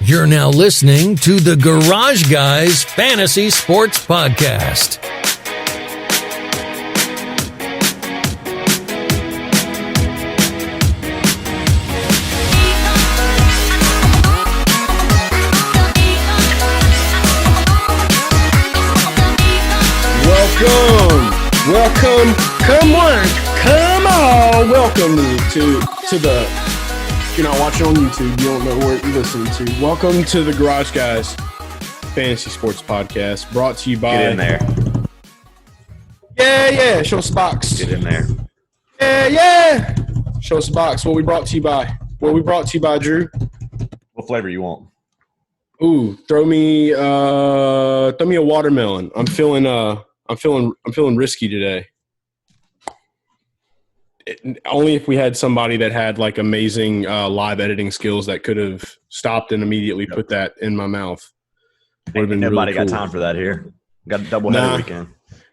You're now listening to the Garage Guys Fantasy Sports Podcast. Welcome, come on, welcome to the, if you're not watching on YouTube, you don't know what you're listening to. Welcome to the Garage Guys Fantasy Sports Podcast, brought to you by... Get in there. Yeah, show us a box. Get in there. Yeah, show us a box. What we brought to you by? Drew? What flavor you want? Ooh, throw me a watermelon. I'm feeling risky today. Only if we had somebody that had like amazing live editing skills that could have stopped and immediately put that in my mouth. Ain't nobody got time for that here. Got a doubleheader weekend.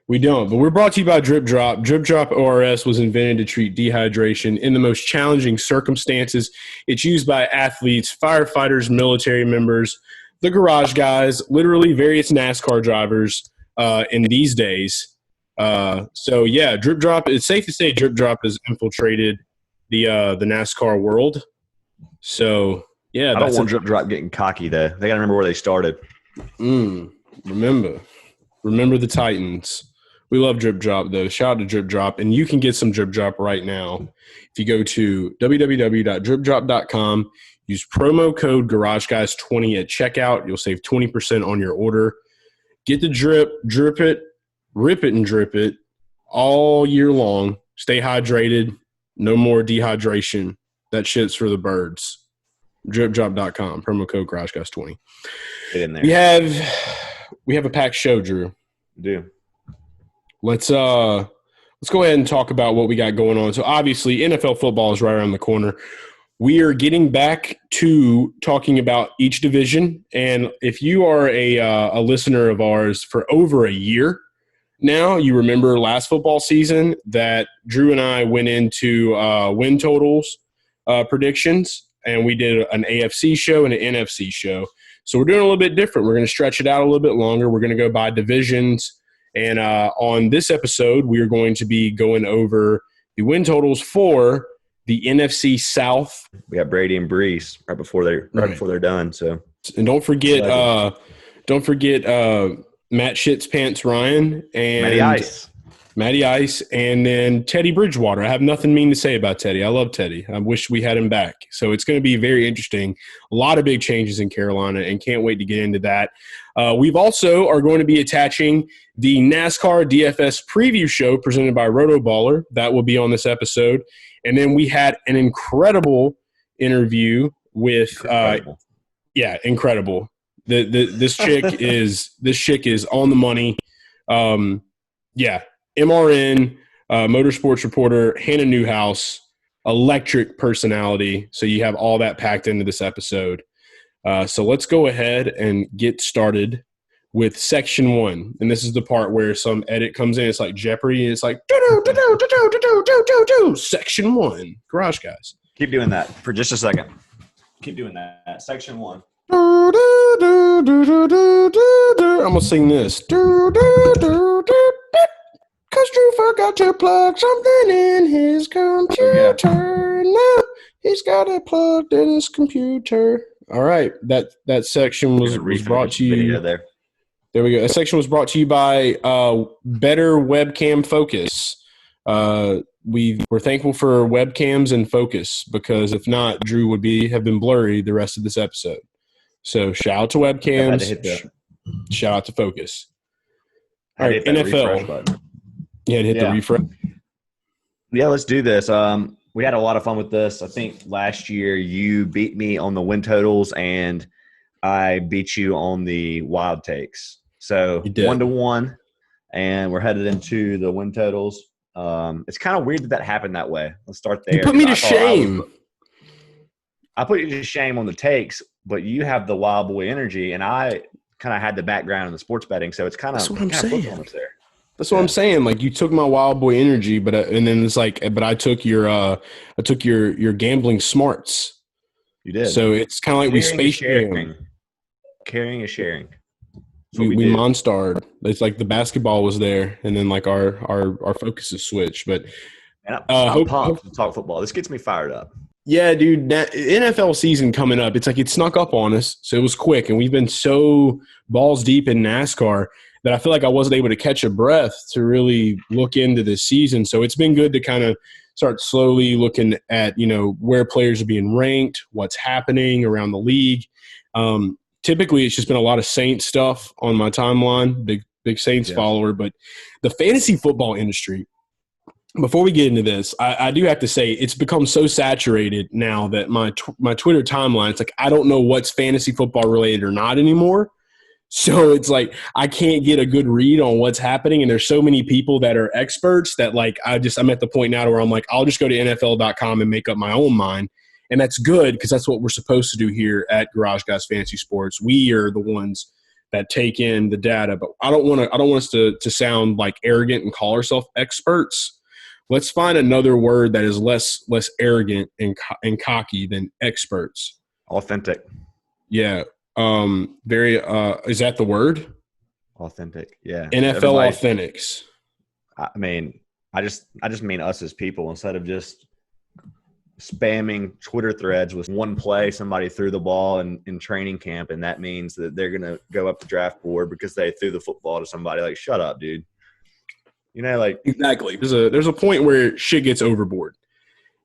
We don't, but we're brought to you by Drip Drop. Drip Drop ORS was invented to treat dehydration in the most challenging circumstances. It's used by athletes, firefighters, military members, the garage guys, literally various NASCAR drivers in these days. So yeah, Drip Drop. It's safe to say Drip Drop has infiltrated the NASCAR world. So yeah, I don't want Drip Drop getting cocky though. They got to remember where they started. Remember the Titans. We love Drip Drop though. Shout out to Drip Drop, and you can get some Drip Drop right now if you go to www.dripdrop.com. Use promo code GarageGuys20 at checkout. You'll save 20% on your order. Get the drip it, rip it and drip it all year long. Stay hydrated. No more dehydration. That shit's for the birds. Dripdrop.com. Promo code GarageGuys20. Get in there. We have a packed show, Drew. We do. Let's go ahead and talk about what we got going on. So obviously NFL football is right around the corner. We are getting back to talking about each division, and if you are a listener of ours for over a year now, you remember last football season that Drew and I went into win totals predictions, and we did an AFC show and an NFC show. So we're doing a little bit different. We're going to stretch it out a little bit longer. We're going to go by divisions, and on this episode, we are going to be going over the win totals for the NFC South. We got Brady and Brees right before they're done. So, and don't forget Matt Shits Pants Ryan and Matty Ice, and then Teddy Bridgewater. I have nothing mean to say about Teddy. I love Teddy. I wish we had him back. So it's going to be very interesting. A lot of big changes in Carolina, and can't wait to get into that. We've also are going to be attaching the NASCAR DFS preview show presented by Rotoballer. That will be on this episode. And then we had an incredible interview with incredible. This chick is on the money. MRN, motorsports reporter, Hannah Newhouse, electric personality. So you have all that packed into this episode. So let's go ahead and get started with section 1. And this is the part where some edit comes in. It's like Jeopardy. It's like, section 1. Garage Guys. keep doing that for just a second. Keep doing that. Section 1. I'm going to sing this. Because Drew forgot to plug something in his computer. Now he's got it plugged in his computer. All right. That section was brought to you. There we go. That section was brought to you by Better Webcam Focus. We're thankful for webcams and focus, because if not, Drew would have been blurry the rest of this episode. So shout out to webcams. Shout out to focus. All right, NFL. Yeah, hit the refresh. Yeah, let's do this. We had a lot of fun with this. I think last year you beat me on the win totals, and I beat you on the wild takes. So 1-1, and we're headed into the win totals. It's kind of weird that happened that way. Let's start there. You put me to shame. I put you to shame on the takes, but you have the wild boy energy, and I kind of had the background in the sports betting, so it's kind of what I'm saying. There. That's what I'm saying. Like, you took my wild boy energy, but I took your gambling smarts. You did. So it's kind of like we space sharing. Carrying is sharing. We monstered. It's like the basketball was there, and then like our focus is switched. But I'm pumped to talk football. This gets me fired up. Yeah, dude. NFL season coming up. It's like it snuck up on us, so it was quick, and we've been so balls deep in NASCAR that I feel like I wasn't able to catch a breath to really look into this season. So it's been good to kind of start slowly looking at where players are being ranked, what's happening around the league. Typically, it's just been a lot of Saints stuff on my timeline. Big Saints follower, but the fantasy football industry. Before we get into this, I do have to say it's become so saturated now that my Twitter timeline, it's like I don't know what's fantasy football related or not anymore. So it's like I can't get a good read on what's happening, and there's so many people that are experts that like I'm at the point now where I'm like I'll just go to NFL.com and make up my own mind, and that's good because that's what we're supposed to do here at Garage Guys Fantasy Sports. We are the ones that take in the data, but I don't want us to sound like arrogant and call ourselves experts. Let's find another word that is less arrogant and cocky than experts. Authentic. Yeah. Very. Is that the word? Authentic. Yeah. NFL authentics. I mean, I just mean us as people instead of just spamming Twitter threads with one play. Somebody threw the ball in training camp, and that means that they're gonna go up the draft board because they threw the football to somebody. Like, shut up, dude. Like exactly. There's a point where shit gets overboard,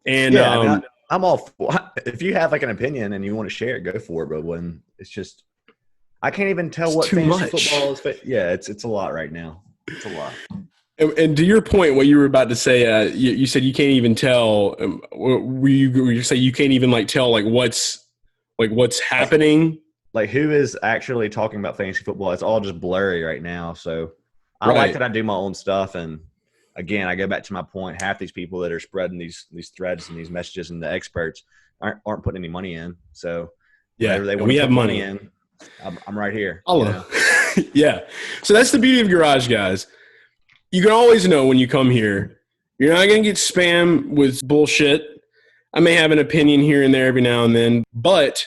and I'm all for. If you have like an opinion and you want to share it, go for it. But when it's just, I can't even tell what fantasy football is. Yeah, it's a lot right now. It's a lot. And to your point, what you were about to say, you said you can't even tell. You say you can't even like tell like what's happening. Like who is actually talking about fantasy football? It's all just blurry right now. So. I like that I do my own stuff, and again, I go back to my point. Half these people that are spreading these threads and these messages and the experts aren't putting any money in. So whenever they want to put money in, I'm right here. Yeah. So that's the beauty of Garage Guys. You can always know when you come here, you're not going to get spammed with bullshit. I may have an opinion here and there every now and then, but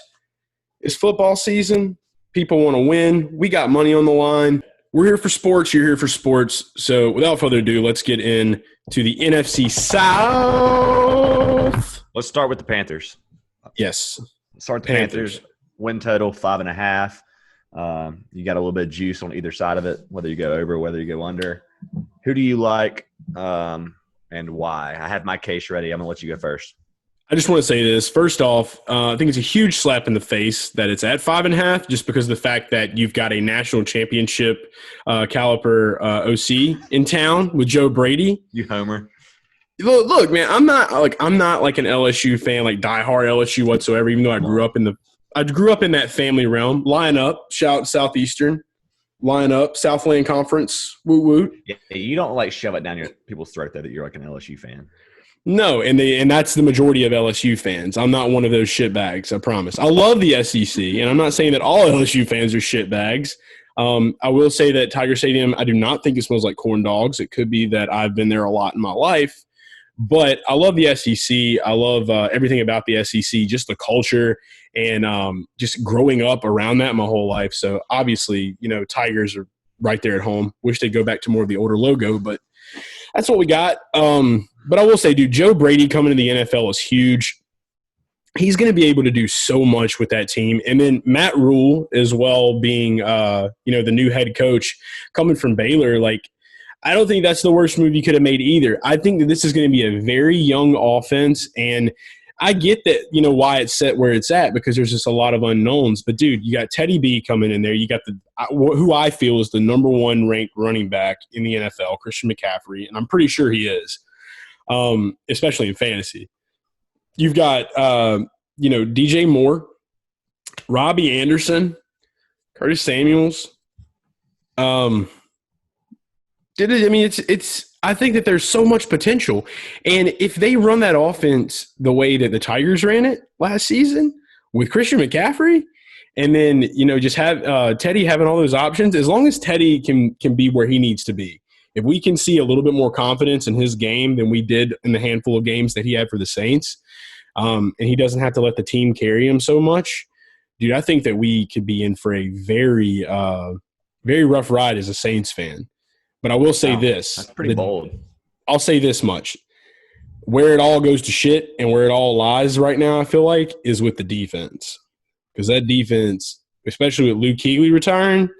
it's football season. People want to win. We got money on the line. We're here for sports. You're here for sports. So without further ado, let's get into the NFC South. Let's start with the Panthers. Yes. Start with the Panthers. Win total 5.5. You got a little bit of juice on either side of it, whether you go over, whether you go under. Who do you like and why? I have my case ready. I'm going to let you go first. I just want to say this. First off, I think it's a huge slap in the face that it's at 5.5 just because of the fact that you've got a national championship caliber OC in town with Joe Brady. You homer. Look, man, I'm not like an LSU fan, like diehard LSU whatsoever, even though I grew up in that family realm. Line up, shout Southeastern. Line up, Southland Conference, woot woot. Yeah, you don't like shove it down people's throat though that you're like an LSU fan. No, and that's the majority of LSU fans. I'm not one of those shitbags, I promise. I love the SEC, and I'm not saying that all LSU fans are shitbags. I will say that Tiger Stadium, I do not think it smells like corn dogs. It could be that I've been there a lot in my life. But I love the SEC. I love everything about the SEC, just the culture and just growing up around that my whole life. So, obviously, Tigers are right there at home. Wish they'd go back to more of the older logo, but that's what we got. But I will say, dude, Joe Brady coming to the NFL is huge. He's going to be able to do so much with that team. And then Matt Rule as well being, the new head coach coming from Baylor. Like, I don't think that's the worst move you could have made either. I think that this is going to be a very young offense. And I get that, why it's set where it's at because there's just a lot of unknowns. But, dude, you got Teddy B coming in there. You got who I feel is the number one ranked running back in the NFL, Christian McCaffrey. And I'm pretty sure he is. Especially in fantasy. You've got, DJ Moore, Robbie Anderson, Curtis Samuels. I think that there's so much potential. And if they run that offense the way that the Tigers ran it last season with Christian McCaffrey, and then, just have Teddy having all those options, as long as Teddy can be where he needs to be. If we can see a little bit more confidence in his game than we did in the handful of games that he had for the Saints, and he doesn't have to let the team carry him so much, dude, I think that we could be in for a very, very rough ride as a Saints fan. But I will say this. That's pretty bold. I'll say this much. Where it all goes to shit and where it all lies right now, I feel like, is with the defense. Because that defense, especially with Luke Kuechly retiring,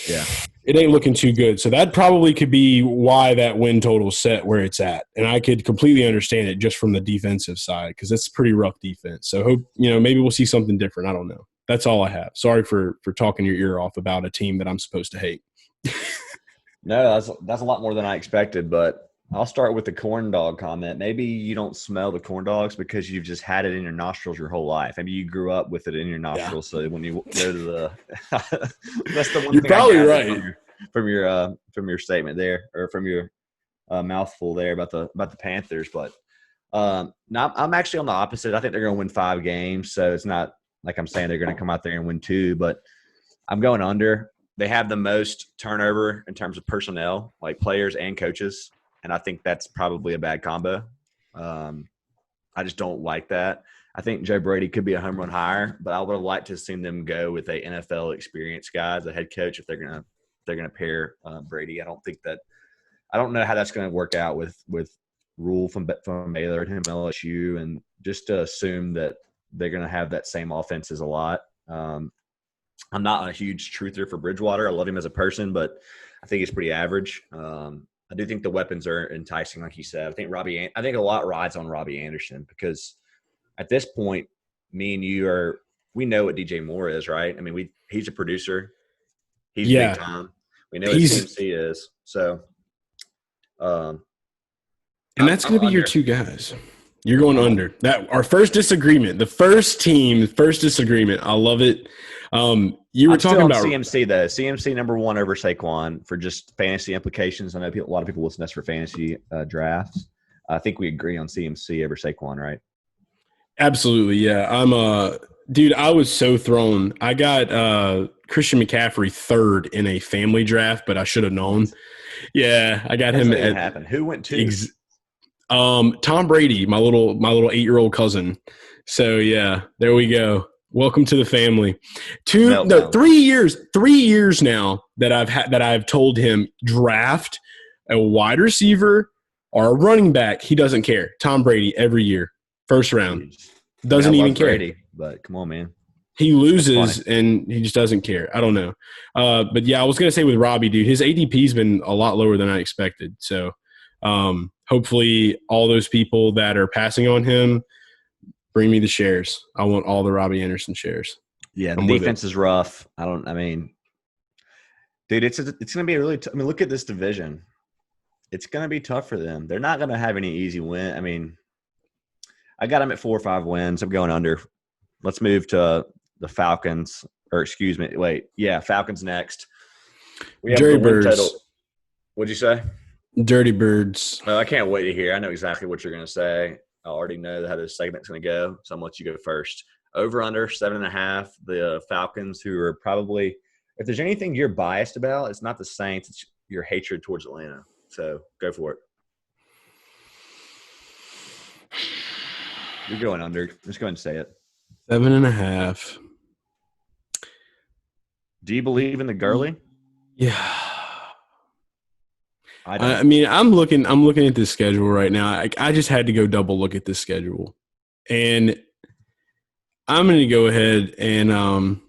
it ain't looking too good. So that probably could be why that win total set where it's at. And I could completely understand it just from the defensive side because it's pretty rough defense. So hope, maybe we'll see something different. I don't know. That's all I have. Sorry for talking your ear off about a team that I'm supposed to hate. No, that's a lot more than I expected, but I'll start with the corn dog comment. Maybe you don't smell the corn dogs because you've just had it in your nostrils your whole life. Maybe you grew up with it in your nostrils. So when you go to the that's the one You're thing probably I right from your statement there, or from your mouthful there about the Panthers. But now I'm actually on the opposite. I think they're going to win 5 games. So it's not like I'm saying they're going to come out there and win 2, but I'm going under. They have the most turnover in terms of personnel, like players and coaches. And I think that's probably a bad combo. I just don't like that. I think Joe Brady could be a home run hire, but I would have liked to have seen them go with a NFL experienced guy as a head coach if they're gonna pair Brady. I don't know how that's gonna work out with Rule from Baylor and him LSU, and just to assume that they're gonna have that same offense is a lot. I'm not a huge truther for Bridgewater. I love him as a person, but I think he's pretty average. I do think the weapons are enticing, like you said. I think a lot rides on Robbie Anderson because at this point, me and you we know what DJ Moore is, right? I mean, he's a producer. He's big time. We know what CMC is. So, and that's going to be your 2 guys. You're going under. That our first disagreement. The first disagreement. I love it. You were talking about CMC though. CMC number 1 over Saquon for just fantasy implications. I know a lot of people listen to us for fantasy drafts. I think we agree on CMC over Saquon, right? Absolutely, yeah. Dude, I was so thrown. I got Christian McCaffrey 3rd in a family draft, but I should have known. Yeah, I got him at happened. Who went to? Tom Brady, my little 8-year-old cousin. So yeah, there we go. Welcome to the family. 3 years now that I've told him draft a wide receiver or a running back. He doesn't care. Tom Brady every year, first round, doesn't even care. Brady, but come on, man. He loses and he just doesn't care. I don't know. But yeah, I was gonna say with Robbie, dude, his ADP's been a lot lower than I expected. So hopefully, all those people that are passing on him. Bring me the shares. I want all the Robbie Anderson shares. Yeah, the defense is rough. Dude, it's going to be look at this division. It's going to be tough for them. They're not going to have any easy win. I mean, I got them at 4 or 5 wins. I'm going under. Let's move to the Falcons. Or excuse me. Wait. Yeah, Falcons next. We have Dirty Birds. What'd you say? Dirty Birds. I can't wait to hear. I know exactly what you're going to say. I already know how this segment's going to go, so I'm going to let you go first. Over under 7.5. The Falcons, who are probably – if there's anything you're biased about, it's not the Saints. It's your hatred towards Atlanta. So go for it. You're going under. Just go ahead and say it. 7.5. Do you believe in the Gurley? Yeah. I mean, I'm looking at this schedule right now. I just had to go double look at this schedule, and I'm going to go ahead and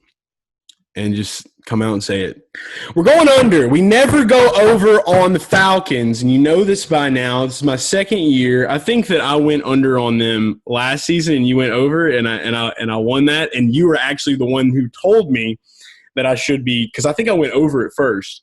just come out and say it. We're going under. We never go over on the Falcons, and you know this by now. This is my 2nd year. I think that I went under on them last season, and you went over, and I won that. And you were actually the one who told me that I should be, because I think I went over at first,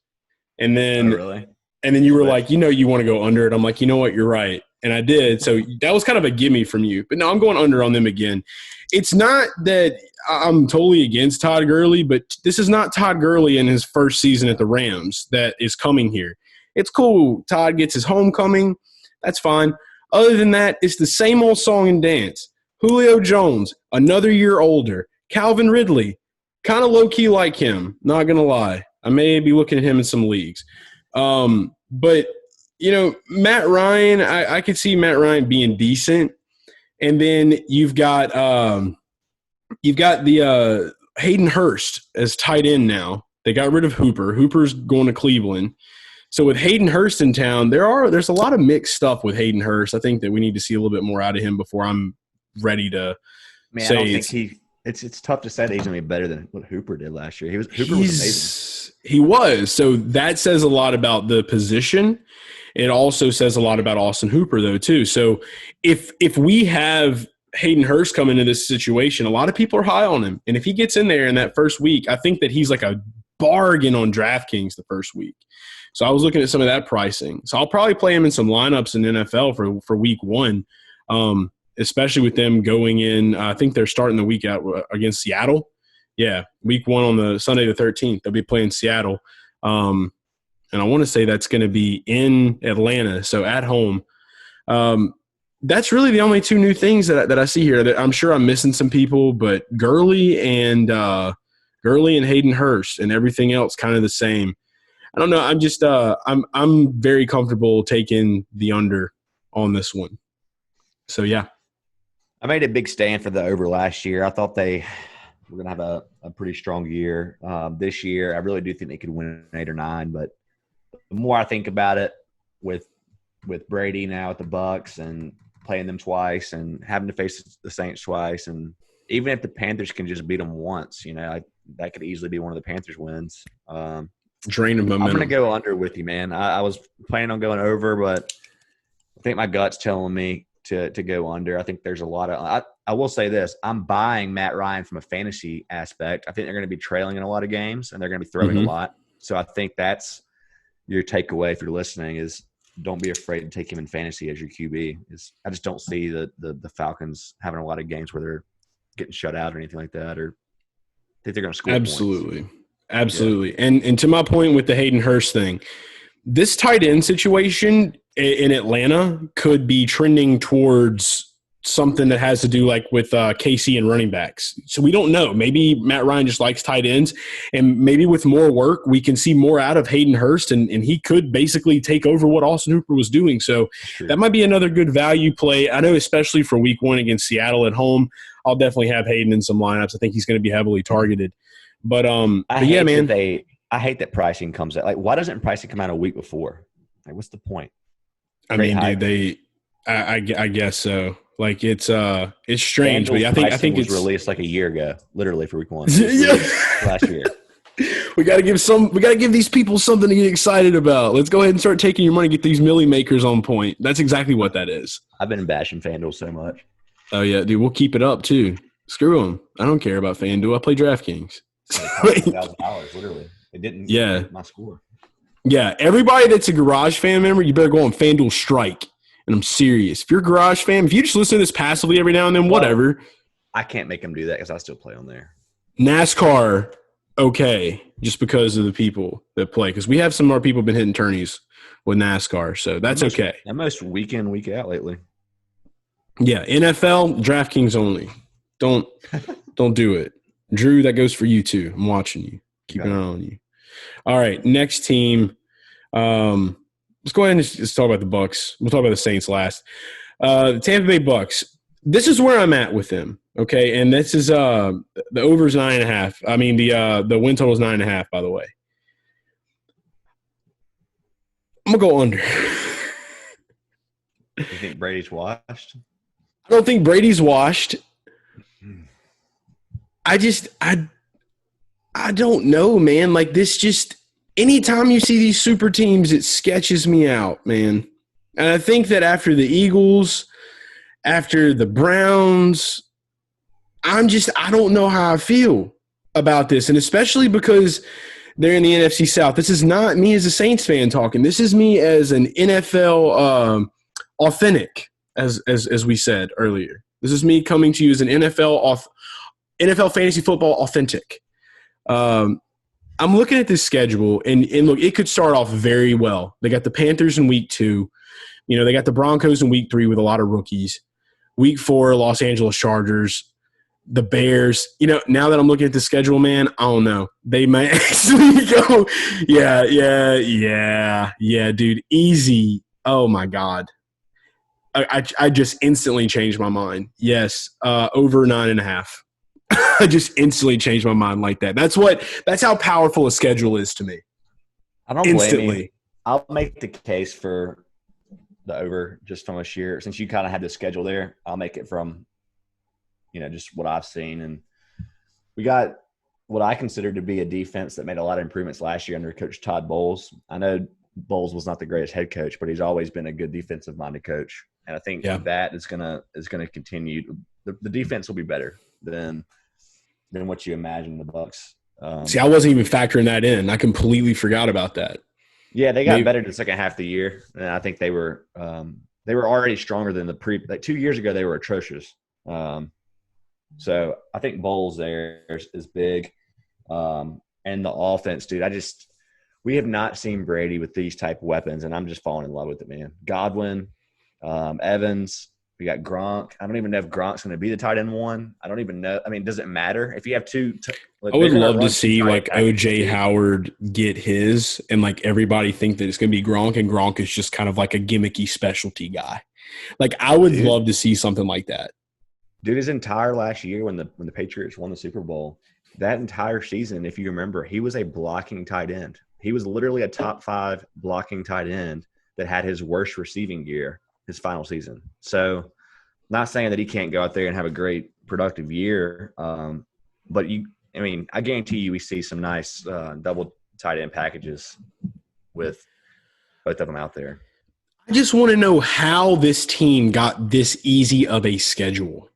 and then. Oh, really? And then you were like, you want to go under it. I'm like, you know what? You're right. And I did. So that was kind of a gimme from you. But no, I'm going under on them again. It's not that I'm totally against Todd Gurley, but this is not Todd Gurley in his first season at the Rams that is coming here. It's cool. Todd gets his homecoming. That's fine. Other than that, it's the same old song and dance. Julio Jones, another year older. Calvin Ridley, kind of low-key like him. Not going to lie. I may be looking at him in some leagues. But, Matt Ryan, I could see Matt Ryan being decent. And then you've got the Hayden Hurst as tight end now. They got rid of Hooper. Hooper's going to Cleveland. So with Hayden Hurst in town, there's a lot of mixed stuff with Hayden Hurst. I think that we need to see a little bit more out of him before I'm ready to say. I don't think it's tough to say that he's going to be better than what Hooper did last year. Hooper was amazing. He was. So that says a lot about the position. It also says a lot about Austin Hooper, though, too. So if we have Hayden Hurst come into this situation, a lot of people are high on him. And if he gets in there in that first week, I think that he's like a bargain on DraftKings the first week. So I was looking at some of that pricing. So I'll probably play him in some lineups in NFL for week 1, especially with them going in. I think they're starting the week out against Seattle. Yeah, week 1 on the Sunday the 13th. They'll be playing Seattle. And I want to say that's going to be in Atlanta, so at home. That's really the only 2 new things that I see here. I'm sure I'm missing some people, but Gurley and Hayden Hurst and everything else kind of the same. I don't know. I'm just I'm very comfortable taking the under on this one. So yeah, I made a big stand for the over last year. I thought they were going to have a pretty strong year this year. I really do think they could win 8 or 9. But the more I think about it, with Brady now at the Bucs and playing them twice and having to face the Saints twice, and even if the Panthers can just beat them once, that could easily be one of the Panthers' wins. Drain of momentum. I'm going to go under with you, man. I was planning on going over, but I think my gut's telling me to go under. I think there's a lot of I will say this. I'm buying Matt Ryan from a fantasy aspect. I think they're going to be trailing in a lot of games, and they're going to be throwing a lot. So I think that's your takeaway if you're listening is don't be afraid to take him in fantasy as your QB. I just don't see the Falcons having a lot of games where they're getting shut out or anything like that, or I think they're going to score Absolutely. points. Absolutely. Yeah. And to my point with the Hayden Hurst thing, this tight end situation in Atlanta could be trending towards something that has to do like with KC and running backs. So we don't know. Maybe Matt Ryan just likes tight ends, and maybe with more work, we can see more out of Hayden Hurst, and he could basically take over what Austin Hooper was doing. So that might be another good value play. I know, especially for week 1 against Seattle at home, I'll definitely have Hayden in some lineups. I think he's going to be heavily targeted. But yeah, man. I hate that pricing comes out. Like, why doesn't pricing come out a week before? Like, what's the point? I mean, dude, I guess so. Like, it's strange, but I think it's released like a year ago, literally for week 1. Last year. We got to give these people something to get excited about. Let's go ahead and start taking your money, get these milli makers on point. That's exactly what that is. I've been bashing FanDuel so much. Oh yeah, dude, we'll keep it up too. Screw them. I don't care about FanDuel. I play DraftKings. $1,000 literally. It didn't get my score. Yeah, everybody that's a Garage fan member, you better go on FanDuel Strike. And I'm serious. If you're a Garage fan, if you just listen to this passively every now and then, whatever. I can't make them do that because I still play on there. NASCAR, okay, just because of the people that play. Because we have some more people been hitting tourneys with NASCAR, so that's okay. Almost week in, week out lately. Yeah, NFL, DraftKings only. Don't do it. Drew, that goes for you too. I'm watching you. Keep an eye on you. All right, next team. Let's go ahead and just talk about the Bucs. We'll talk about the Saints last. The Tampa Bay Bucs. This is where I'm at with them. Okay, and this is the over's 9.5. I mean the win total is 9.5. By the way, I'm gonna go under. You think Brady's washed? I don't think Brady's washed. I don't know, man. Like, this just – anytime you see these super teams, it sketches me out, man. And I think that after the Eagles, after the Browns, I don't know how I feel about this. And especially because they're in the NFC South. This is not me as a Saints fan talking. This is me as an NFL authentic, as we said earlier. This is me coming to you as an NFL fantasy football authentic. I'm looking at this schedule, and look, it could start off very well. They got the Panthers in week 2. They got the Broncos in week 3 with a lot of rookies. Week 4, Los Angeles Chargers, the Bears. Now that I'm looking at the schedule, man, I don't know. They might actually go, yeah, dude, easy. Oh, my God. I just instantly changed my mind. Yes, over 9.5. I just instantly changed my mind like that. That's how powerful a schedule is to me. I don't Instantly. blame you. I'll make the case for the over just from a sheer – since you kind of had the schedule there, I'll make it from, just what I've seen. And we got what I consider to be a defense that made a lot of improvements last year under Coach Todd Bowles. I know Bowles was not the greatest head coach, but he's always been a good defensive-minded coach. And I think that is gonna continue. The defense will be better than what you imagine the Bucs. See, I wasn't even factoring that in. I completely forgot about that. Yeah, they got better in the second half of the year, and I think they were already stronger than like 2 years ago. They were atrocious. So I think Bowles there is big, and the offense, dude. We have not seen Brady with these type of weapons, and I'm just falling in love with it, man. Godwin, Evans. We got Gronk. I don't even know if Gronk's going to be the tight end one. I don't even know. I mean, does it matter if you have two? I would love to see like OJ Howard get his, and like everybody think that it's going to be Gronk, and Gronk is just kind of like a gimmicky specialty guy. Like I would love to see something like that. Dude, his entire last year when the Patriots won the Super Bowl, that entire season, if you remember, he was a blocking tight end. He was literally a top 5 blocking tight end that had his worst receiving year his final season. So not saying that he can't go out there and have a great productive year, but I guarantee you we see some nice double tight end packages with both of them out there. I just want to know how this team got this easy of a schedule.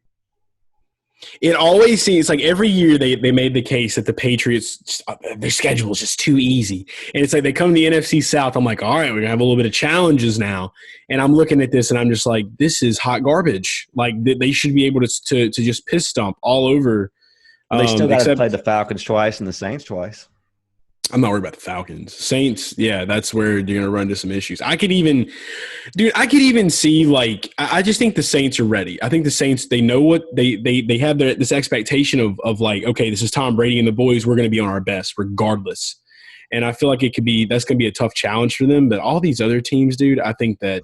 It always seems like every year they made the case that the Patriots, their schedule is just too easy. And it's like they come to the NFC South. I'm like, all right, we're going to have a little bit of challenges now. And I'm looking at this and I'm just like, this is hot garbage. Like they should be able to just piss stomp all over. They still got to play the Falcons twice and the Saints twice. I'm not worried about the Falcons. Saints, yeah, that's where you're going to run into some issues. I could even see, like, I just think the Saints are ready. I think the Saints, they know what they have this expectation of like, okay, this is Tom Brady and the boys, we're going to be on our best regardless. And I feel like that's going to be a tough challenge for them. But all these other teams, dude, I think that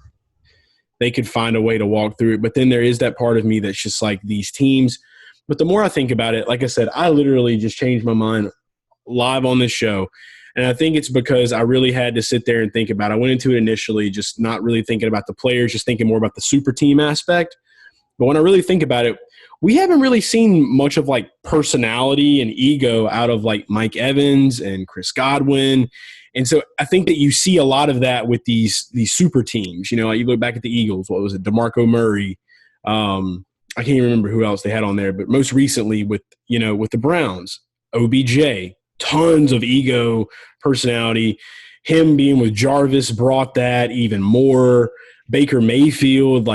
they could find a way to walk through it. But then there is that part of me that's just like these teams. But the more I think about it, like I said, I literally just changed my mind live on this show. And I think it's because I really had to sit there and think about it. I went into it initially just not really thinking about the players, just thinking more about the super team aspect. But when I really think about it, we haven't really seen much of like personality and ego out of like Mike Evans and Chris Godwin. And so I think that you see a lot of that with these super teams. Like you look back at the Eagles, what was it, DeMarco Murray, I can't even remember who else they had on there, but most recently with the Browns, OBJ, tons of ego, personality. Him being with Jarvis brought that even more. Baker Mayfield,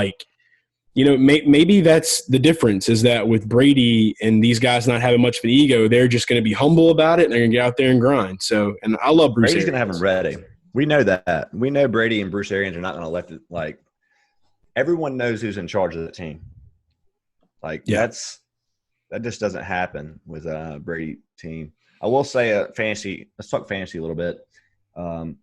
maybe that's the difference, is that with Brady and these guys not having much of an ego, they're just going to be humble about it and they're going to get out there and grind. So, and I love Bruce Brady's Arians. going to have them ready. We know that. We know Brady and Bruce Arians are not going to let it, everyone knows who's in charge of the team. That just doesn't happen with a Brady team. I will say let's talk fantasy a little bit. I'm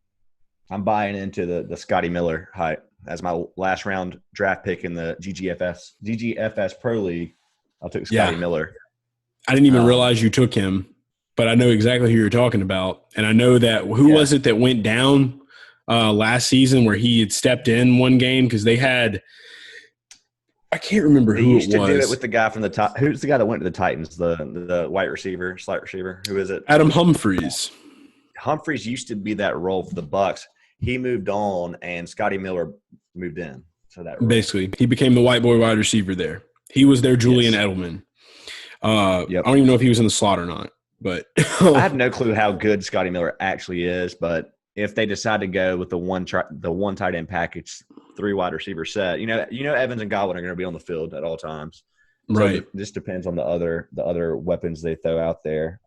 buying into the Scotty Miller hype as my last round draft pick in the GGFS Pro League. I took Scotty Miller. I didn't even realize you took him, but I know exactly who you're talking about. And I know that was it that went down last season where he had stepped in one game because they had – I can't remember who it was. They used to do it with the guy from the top. Who's the guy that went to the Titans? The white receiver, slot receiver. Who is it? Adam Humphries. Humphries used to be that role for the Bucs. He moved on, and Scotty Miller moved in. So that role. Basically, he became the white boy wide receiver there. He was their Julian Edelman. I don't even know if he was in the slot or not. But I have no clue how good Scotty Miller actually is. But if they decide to go with the one tight end package, 3 wide receiver set, Evans and Godwin are going to be on the field at all times. So right. This depends on the other weapons they throw out there.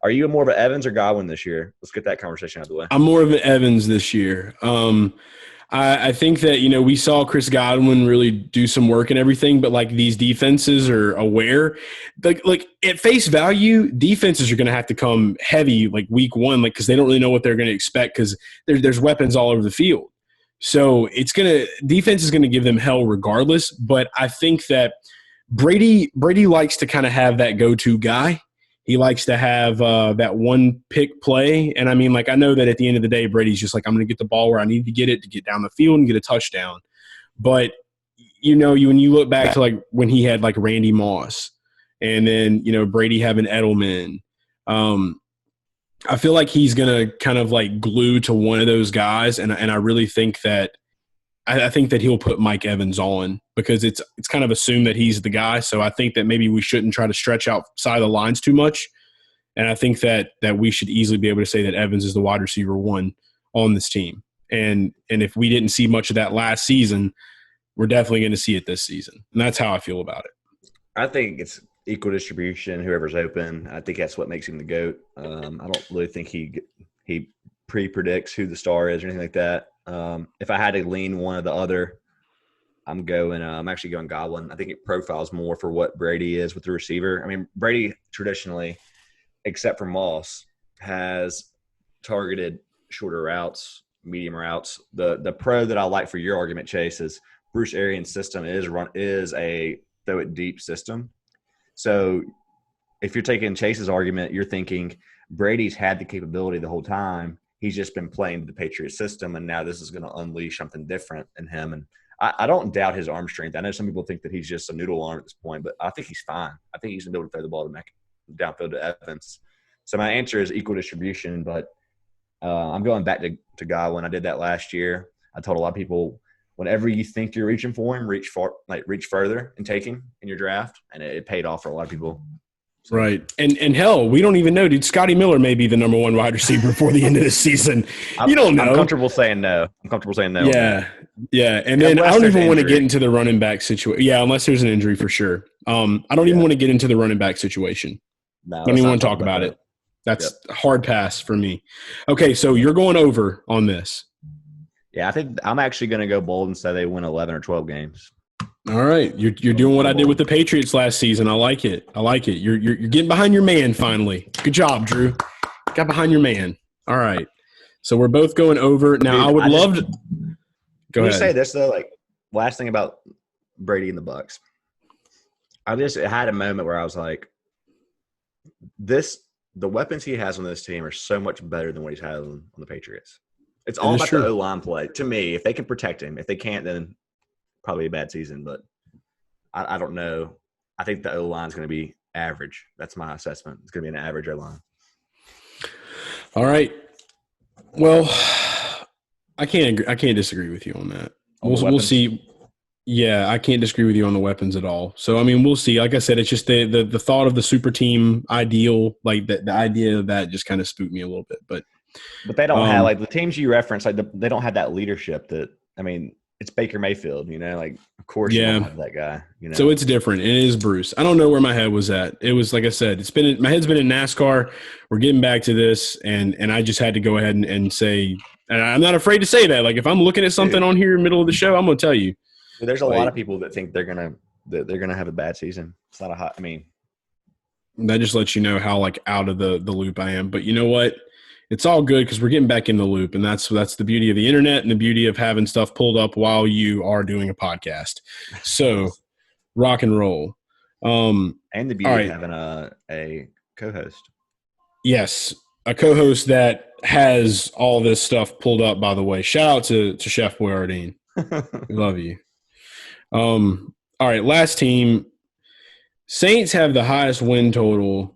Are you more of an Evans or Godwin this year? Let's get that conversation out of the way. I'm more of an Evans this year. I think that, we saw Chris Godwin really do some work and everything, but these defenses are aware. Like at face value, defenses are going to have to come heavy week one, because they don't really know what they're going to expect because there's weapons all over the field. So defense is gonna give them hell regardless. But I think that Brady likes to kind of have that go-to guy. He likes to have that one pick play. And I mean, like, I know that at the end of the day, Brady's just like, I'm going to get the ball where I need to get it to get down the field and get a touchdown. But, when you look back to like when he had like Randy Moss and then, Brady having Edelman, I feel like he's going to kind of like glue to one of those guys. And I really think that I think that he'll put Mike Evans on because it's kind of assumed that he's the guy. So I think that maybe we shouldn't try to stretch outside the lines too much. And I think that we should easily be able to say that Evans is the wide receiver one on this team. And if we didn't see much of that last season, we're definitely going to see it this season. And that's how I feel about it. I think it's equal distribution, whoever's open. I think that's what makes him the GOAT. I don't really think he pre-predicts who the star is or anything like that. If I had to lean one or the other, I'm actually going Godwin. I think it profiles more for what Brady is with the receiver. I mean, Brady traditionally, except for Moss, has targeted shorter routes, medium routes. The pro that I like for your argument, Chase, is Bruce Arians' system is a throw it deep system. So if you're taking Chase's argument, you're thinking Brady's had the capability the whole time. He's just been playing the Patriot system, and now this is going to unleash something different in him. And I don't doubt his arm strength. I know some people think that he's just a noodle arm at this point, but I think he's fine. I think he's going to be able to throw the ball downfield to Evans. So my answer is equal distribution, but I'm going back to Godwin. I did that last year. I told a lot of people, whenever you think you're reaching for him, reach further and take him in your draft, and it paid off for a lot of people. So. Right. And hell, we don't even know, dude. Scotty Miller may be the number one wide receiver before the end of the season. You don't know. I'm comfortable saying no. Yeah. Yeah. And then I don't even want to get into the running back situation. Yeah, unless there's an injury for sure. I don't even want to get into the running back situation. No, I don't even want to talk about it. That's a hard pass for me. Okay, so you're going over on this. Yeah, I think I'm actually going to go bold and say they win 11 or 12 games. All right, you're doing what I did with the Patriots last season. I like it. You're getting behind your man finally. Good job, Drew. Got behind your man. All right. So we're both going over. Now, dude, I would love to – go ahead. Can you say this, though? Like, last thing about Brady and the Bucs. I just had a moment where I was like, the weapons he has on this team are so much better than what he's had on the Patriots. It's all about the O-line play. To me, if they can protect him. If they can't, then probably a bad season. But I don't know. I think the O-line is going to be average. That's my assessment. It's going to be an average O-line. All right. Well, I can't disagree with you on that. We'll see. Yeah, I can't disagree with you on the weapons at all. So, I mean, we'll see. Like I said, it's just the thought of the super team ideal, like the idea of that just kind of spooked me a little bit. But they don't have, like, the teams you reference, like, they don't have that leadership that, I mean, it's Baker Mayfield, like, of course you don't have that guy, So it's different. It is Bruce. I don't know where my head was at. It was, like I said, my head's been in NASCAR. We're getting back to this, and I just had to go ahead and say, and I'm not afraid to say that. Like, if I'm looking at something on here in the middle of the show, I'm going to tell you. There's a lot of people that think they're gonna have a bad season. It's not that just lets you know how like out of the loop I am. But you know what? It's all good because we're getting back in the loop, and that's the beauty of the internet and the beauty of having stuff pulled up while you are doing a podcast. So, rock and roll. And the beauty of having a co-host. Yes, a co-host that has all this stuff pulled up. By the way, shout out to Chef Boyardeen. We love you. All right, last team. Saints have the highest win total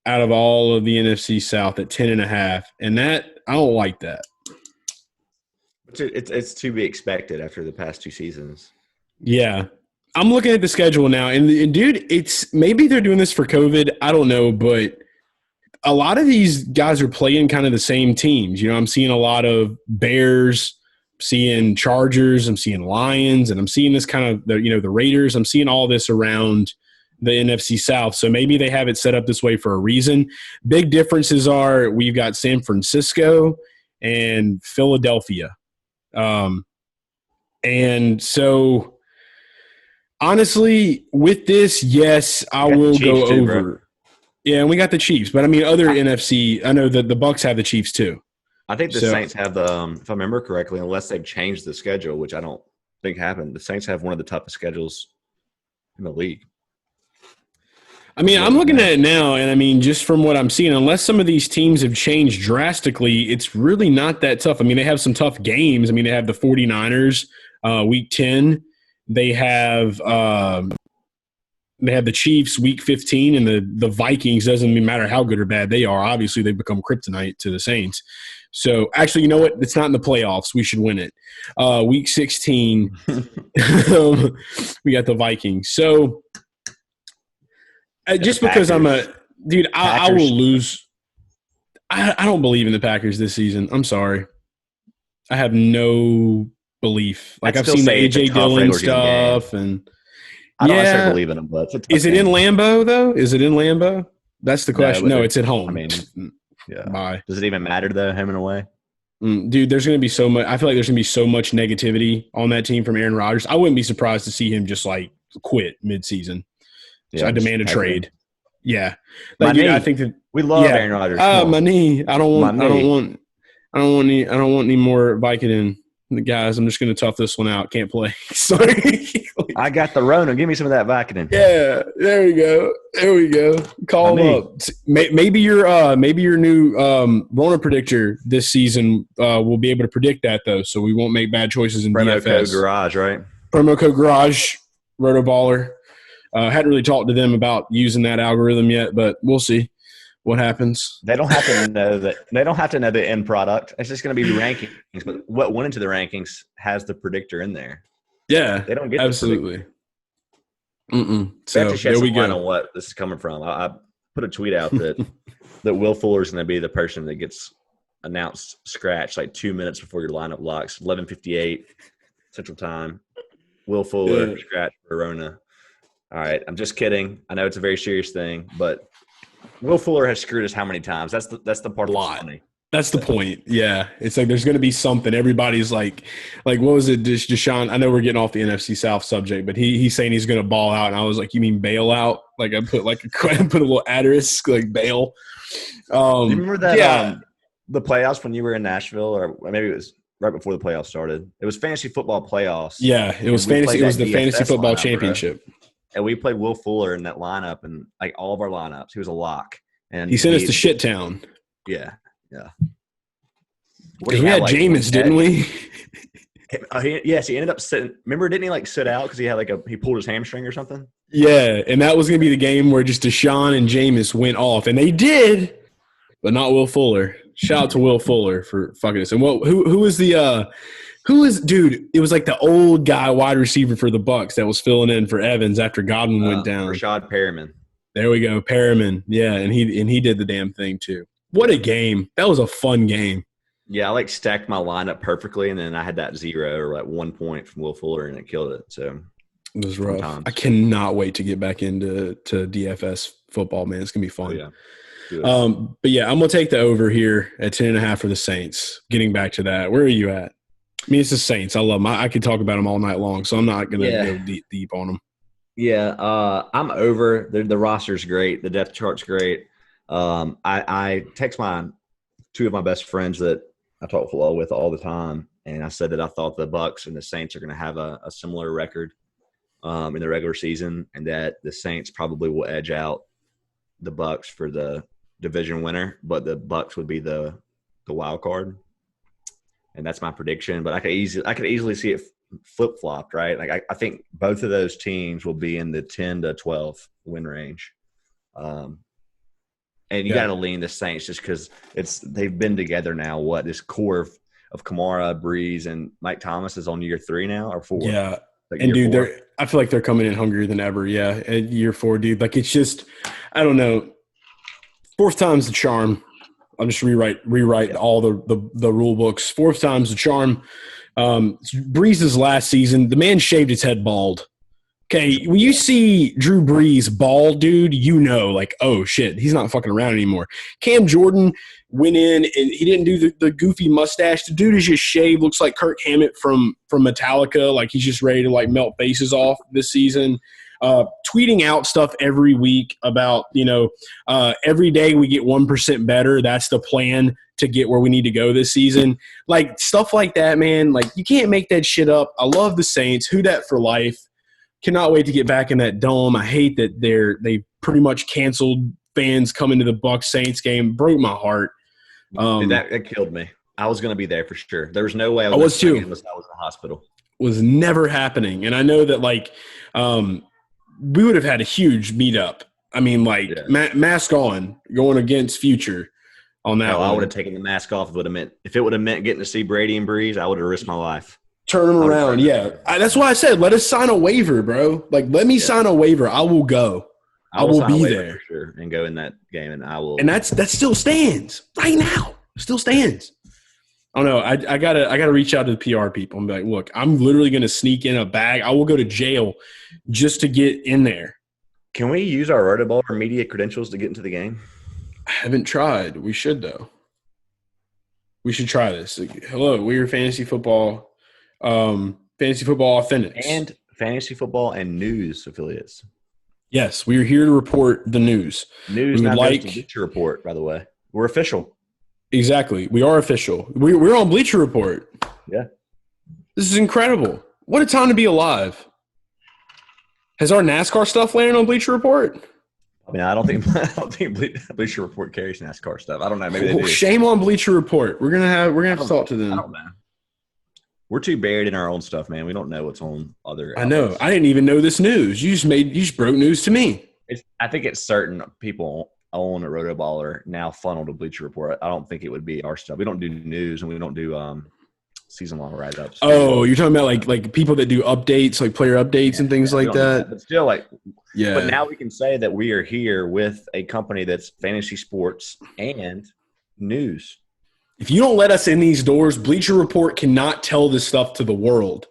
out of all of the NFC South at 10.5, and that I don't like that. It's to be expected after the past two seasons. Yeah, I'm looking at the schedule now, and dude, it's maybe they're doing this for COVID. I don't know, but a lot of these guys are playing kind of the same teams. I'm seeing a lot of Bears. Seeing Chargers, I'm seeing Lions, and I'm seeing this kind of the Raiders. I'm seeing all this around the NFC South. So maybe they have it set up this way for a reason. Big differences are we've got San Francisco and Philadelphia. And so honestly, with this, yes, I will go over. Bro. Yeah, and we got the Chiefs, but I mean other NFC. I know that the Bucs have the Chiefs too. I think the Saints have if I remember correctly, unless they've changed the schedule, which I don't think happened, the Saints have one of the toughest schedules in the league. I mean, I'm looking at it now, and I mean, just from what I'm seeing, unless some of these teams have changed drastically, it's really not that tough. I mean, they have some tough games. I mean, they have the 49ers, Week 10. They have the Chiefs, Week 15, and the Vikings. Doesn't even matter how good or bad they are. Obviously, they've become kryptonite to the Saints. So, actually, you know what? It's not in the playoffs. We should win it. Week 16, we got the Vikings. So – just because I'm a – dude, I will lose. I don't believe in the Packers this season. I'm sorry. I have no belief. Like, I've seen the A.J. Dillon stuff. And I don't necessarily believe in them, but is it in Lambeau, though? Is it in Lambeau? That's the question. No, it's at home. I mean, yeah. Bye. Does it even matter, though, home and away? Dude, there's going to be so much – I feel like there's going to be so much negativity on that team from Aaron Rodgers. I wouldn't be surprised to see him just, like, quit midseason. So I demand a trade. Yeah, like, dude, I think that we love Aaron Rodgers. My knee. I don't want any more Vicodin. The guys, I'm just going to tough this one out. Can't play. Sorry. I got the Rona. Give me some of that Vicodin. Yeah, there we go. Call him up. Maybe your new Rona predictor this season will be able to predict that though, so we won't make bad choices in promo DFS. Code Garage, right? Promo code Garage, Rotoballer. Hadn't really talked to them about using that algorithm yet, but we'll see what happens. They don't have to know that. They don't have to know the end product. It's just going to be rankings. But what went into the rankings has the predictor in there. Yeah, they don't get absolutely. So there we go. On what this is coming from. I put a tweet out that Will Fuller is going to be the person that gets announced scratch like 2 minutes before your lineup locks. 11:58 Central Time. Will Fuller scratch for Rona. All right, I'm just kidding. I know it's a very serious thing, but Will Fuller has screwed us how many times? That's the part of the funny. That's the point. Yeah, it's like there's going to be something. Everybody's like what was it, Deshaun? I know we're getting off the NFC South subject, but he's saying he's going to ball out, and I was like, you mean bail out? Like I put a little asterisk like bail. Do you remember that? The playoffs when you were in Nashville, or maybe it was right before the playoffs started. It was fantasy football playoffs. Yeah, it was fantasy. It was the fantasy football championship. And we played Will Fuller in that lineup, and like all of our lineups, he was a lock. And he sent us to shit town. Yeah. We had like, Jameis, didn't we? Yes, he ended up sitting. Remember, didn't he like sit out because he had he pulled his hamstring or something? Yeah, and that was going to be the game where just Deshaun and Jameis went off, and they did, but not Will Fuller. Shout out to Will Fuller for fucking us. And who was the dude? It was like the old guy wide receiver for the Bucs that was filling in for Evans after Godwin went down. Rashad Perriman. There we go, Perriman. Yeah, and he did the damn thing too. What a game! That was a fun game. Yeah, I stacked my lineup perfectly, and then I had that 0 or 1 point from Will Fuller, and it killed it. So it was rough. Sometimes. I cannot wait to get back into DFS football, man. It's gonna be fun. Oh, yeah. But yeah, I'm gonna take the over here at 10.5 for the Saints. Getting back to that, where are you at? I mean, it's the Saints. I love them. I could talk about them all night long, so I'm not gonna go deep on them. Yeah, I'm over. The roster's great. The depth chart's great. I text two of my best friends that I talk football with all the time, and I said that I thought the Bucs and the Saints are going to have a similar record in the regular season, and that the Saints probably will edge out the Bucs for the division winner, but the Bucs would be the wild card, and that's my prediction. But I could easily see it flip-flopped, right? Like I think both of those teams will be in the 10 to 12 win range. And you got to lean the Saints just because they've been together now. This core of Kamara, Breeze, and Mike Thomas is on year 3 now or 4. Yeah, and dude, I feel like they're coming in hungrier than ever. Yeah, at year 4, dude. Like it's just, I don't know. 4th time's the charm. I'll just rewrite all the rule books. 4th time's the charm. Breeze's last season, the man shaved his head bald. Okay, when you see Drew Brees bald, dude, you know, like, oh, shit, he's not fucking around anymore. Cam Jordan went in, and he didn't do the goofy mustache. The dude is just shaved, looks like Kirk Hammett from Metallica, like he's just ready to, melt faces off this season. tweeting out stuff every week about, every day we get 1% better. That's the plan to get where we need to go this season. Like stuff like that, man. Like you can't make that shit up. I love the Saints. Who dat for life. Cannot wait to get back in that dome. I hate that they pretty much canceled fans coming to the Bucs Saints game. Broke my heart. Dude, that killed me. I was going to be there for sure. There was no way I was too. Unless I was in the hospital. Was never happening. And I know that we would have had a huge meetup. I mean, mask on, going against Future on that. I would have taken the mask off if it would have meant getting to see Brady and Breeze. I would have risked my life. Turn them around, yeah. That's why I said, let us sign a waiver, bro. Like, let me sign a waiver. I will go. I will be there for sure and go in that game, and I will. And that still stands right now. Still stands. I don't know. I gotta reach out to the PR people and be like, look, I'm literally gonna sneak in a bag. I will go to jail just to get in there. Can we use our Rotoball or media credentials to get into the game? I haven't tried. We should though. We should try this. Hello, we're Fantasy Football Authentics and Fantasy Football and News affiliates. Yes, we are here to report the news. News, not just Bleacher Report, by the way. We're official. Exactly. We are official. We're on Bleacher Report. Yeah. This is incredible. What a time to be alive. Has our NASCAR stuff landed on Bleacher Report? I mean, I don't think Bleacher Report carries NASCAR stuff. I don't know. Maybe they do. Shame on Bleacher Report. We're gonna have to talk to them. I don't know. We're too buried in our own stuff, man. We don't know what's on other. I know. I didn't even know this news. You just broke news to me. I think it's certain people own a Rotoballer now funneled to Bleacher Report. I don't think it would be our stuff. We don't do news and we don't do season-long write-ups. Oh, you're talking about like people that do updates, like player updates and things like that? But still, yeah. But now we can say that we are here with a company that's fantasy sports and news. If you don't let us in these doors, Bleacher Report cannot tell this stuff to the world.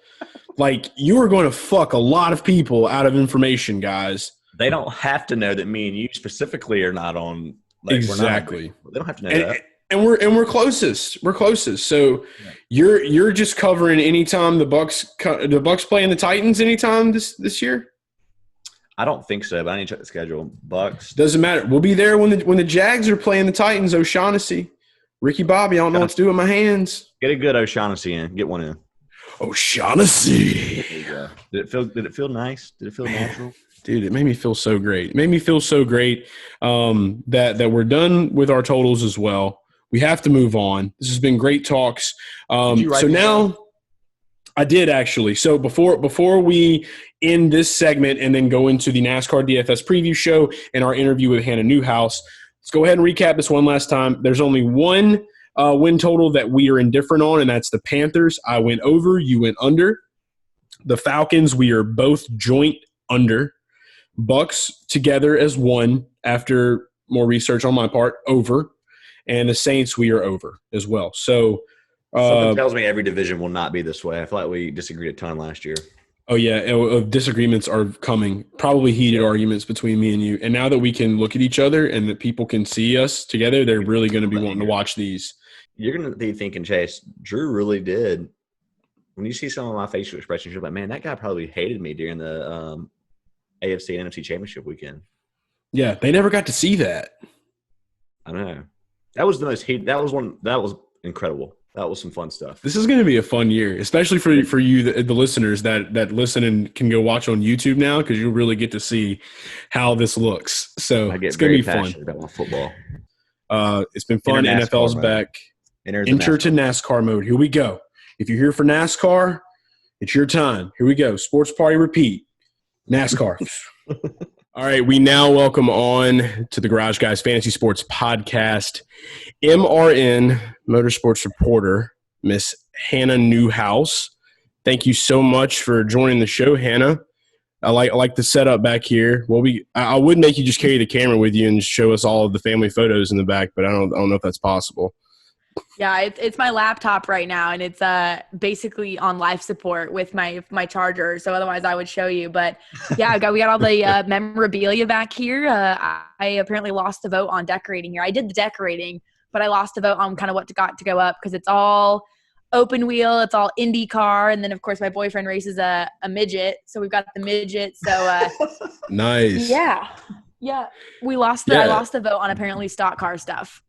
Like, you are going to fuck a lot of people out of information, guys. They don't have to know that me and you specifically are not on. Exactly. They don't have to know that. And we're closest. We're closest. So you're just covering anytime the Bucs play in the Titans anytime this year. I don't think so, but I need to check the schedule. Bucs doesn't matter. We'll be there when the Jags are playing the Titans. O'Shaughnessy, Ricky Bobby. I don't know what to do with my hands. Get a good O'Shaughnessy in. Get one in. O'Shaughnessy. There you go. Did it feel nice? Did it feel natural? Dude, it made me feel so great. It made me feel so great that we're done with our totals as well. We have to move on. This has been great talks. So now I did actually. So before we end this segment and then go into the NASCAR DFS preview show and our interview with Hannah Newhouse, let's go ahead and recap this one last time. There's only one win total that we are indifferent on, and that's the Panthers. I went over, you went under. The Falcons, we are both joint under. Bucks together as one after more research on my part, over. And the Saints, we are over as well. So something tells me every division will not be this way. I feel like we disagreed a ton last year. Oh, yeah. Disagreements are coming, probably heated arguments between me and you. And now that we can look at each other and that people can see us together, they're really going to be wanting to watch these. You're going to be thinking, Chase, Drew really did. When you see some of my facial expressions, you're like, man, that guy probably hated me during the AFC and NFC Championship weekend. Yeah, they never got to see that. I know. That was the most heat. That was incredible. That was some fun stuff. This is going to be a fun year, especially for you, the listeners that listen and can go watch on YouTube now, because you'll really get to see how this looks. So it's going to be fun. About my football. It's been fun. NFL's back. Enter to NASCAR mode. Here we go. If you're here for NASCAR, it's your time. Here we go. Sports party repeat. NASCAR. All right, we now welcome on to the Garage Guys Fantasy Sports Podcast, MRN Motorsports reporter, Miss Hannah Newhouse. Thank you so much for joining the show, Hannah. I like the setup back here. Well, I would make you just carry the camera with you and show us all of the family photos in the back, but I don't know if that's possible. Yeah, it's my laptop right now, and it's basically on life support with my charger. So otherwise, I would show you. But yeah, we got all the memorabilia back here. I apparently lost the vote on decorating here. I did the decorating, but I lost the vote on kind of what got to go up because it's all open wheel. It's all IndyCar. And then, of course, my boyfriend races a midget. So we've got the midget. So Nice. Yeah. I lost the vote on apparently stock car stuff.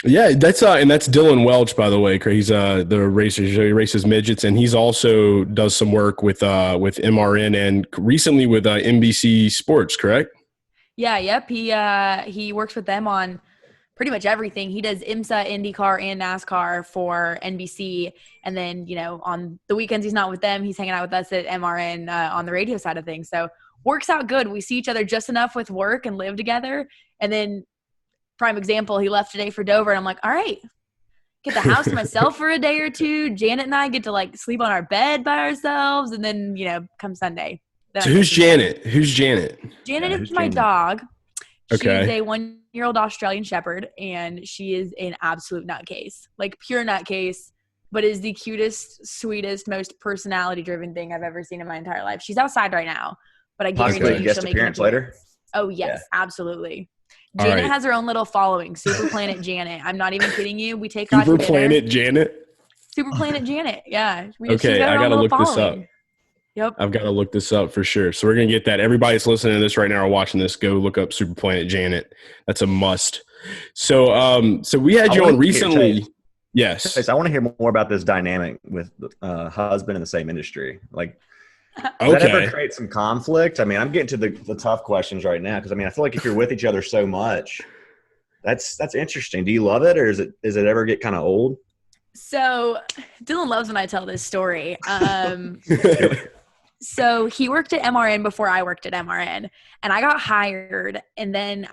Yeah, that's Dylan Welch, by the way. He's the racer. He races midgets, and he's also does some work with MRN and recently with NBC Sports, correct? Yeah, yep. He works with them on pretty much everything. He does IMSA, IndyCar, and NASCAR for NBC. And then, on the weekends he's not with them. He's hanging out with us at MRN on the radio side of things. So works out good. We see each other just enough with work and live together. And then prime example, he left today for Dover. And I'm like, all right, get the house to myself for a day or two. Janet and I get to sleep on our bed by ourselves. And then, come Sunday. So who's Janet? Janet is my dog. Okay. She's a 1-year-old Australian Shepherd, and she is an absolute nutcase, pure nutcase, but is the cutest, sweetest, most personality-driven thing I've ever seen in my entire life. She's outside right now, but I guarantee you guest she'll make appearance later. Oh yes, absolutely. Janet has her own little following, Super Planet Janet. I'm not even kidding you. We take her out to dinner. Super Planet Janet. Super Planet Janet. Yeah. Okay, I gotta look this up. Yep. I've got to look this up for sure. So we're going to get that. Everybody that's listening to this right now or watching this, go look up Super Planet Janet. That's a must. So we had you on recently. Yes. I want to hear more about this dynamic with husband in the same industry. Does that ever create some conflict? I mean, I'm getting to the tough questions right now because, I feel like if you're with each other so much, that's interesting. Do you love it, or does it ever get kind of old? So Dylan loves when I tell this story. So he worked at MRN before I worked at MRN, and I got hired, and then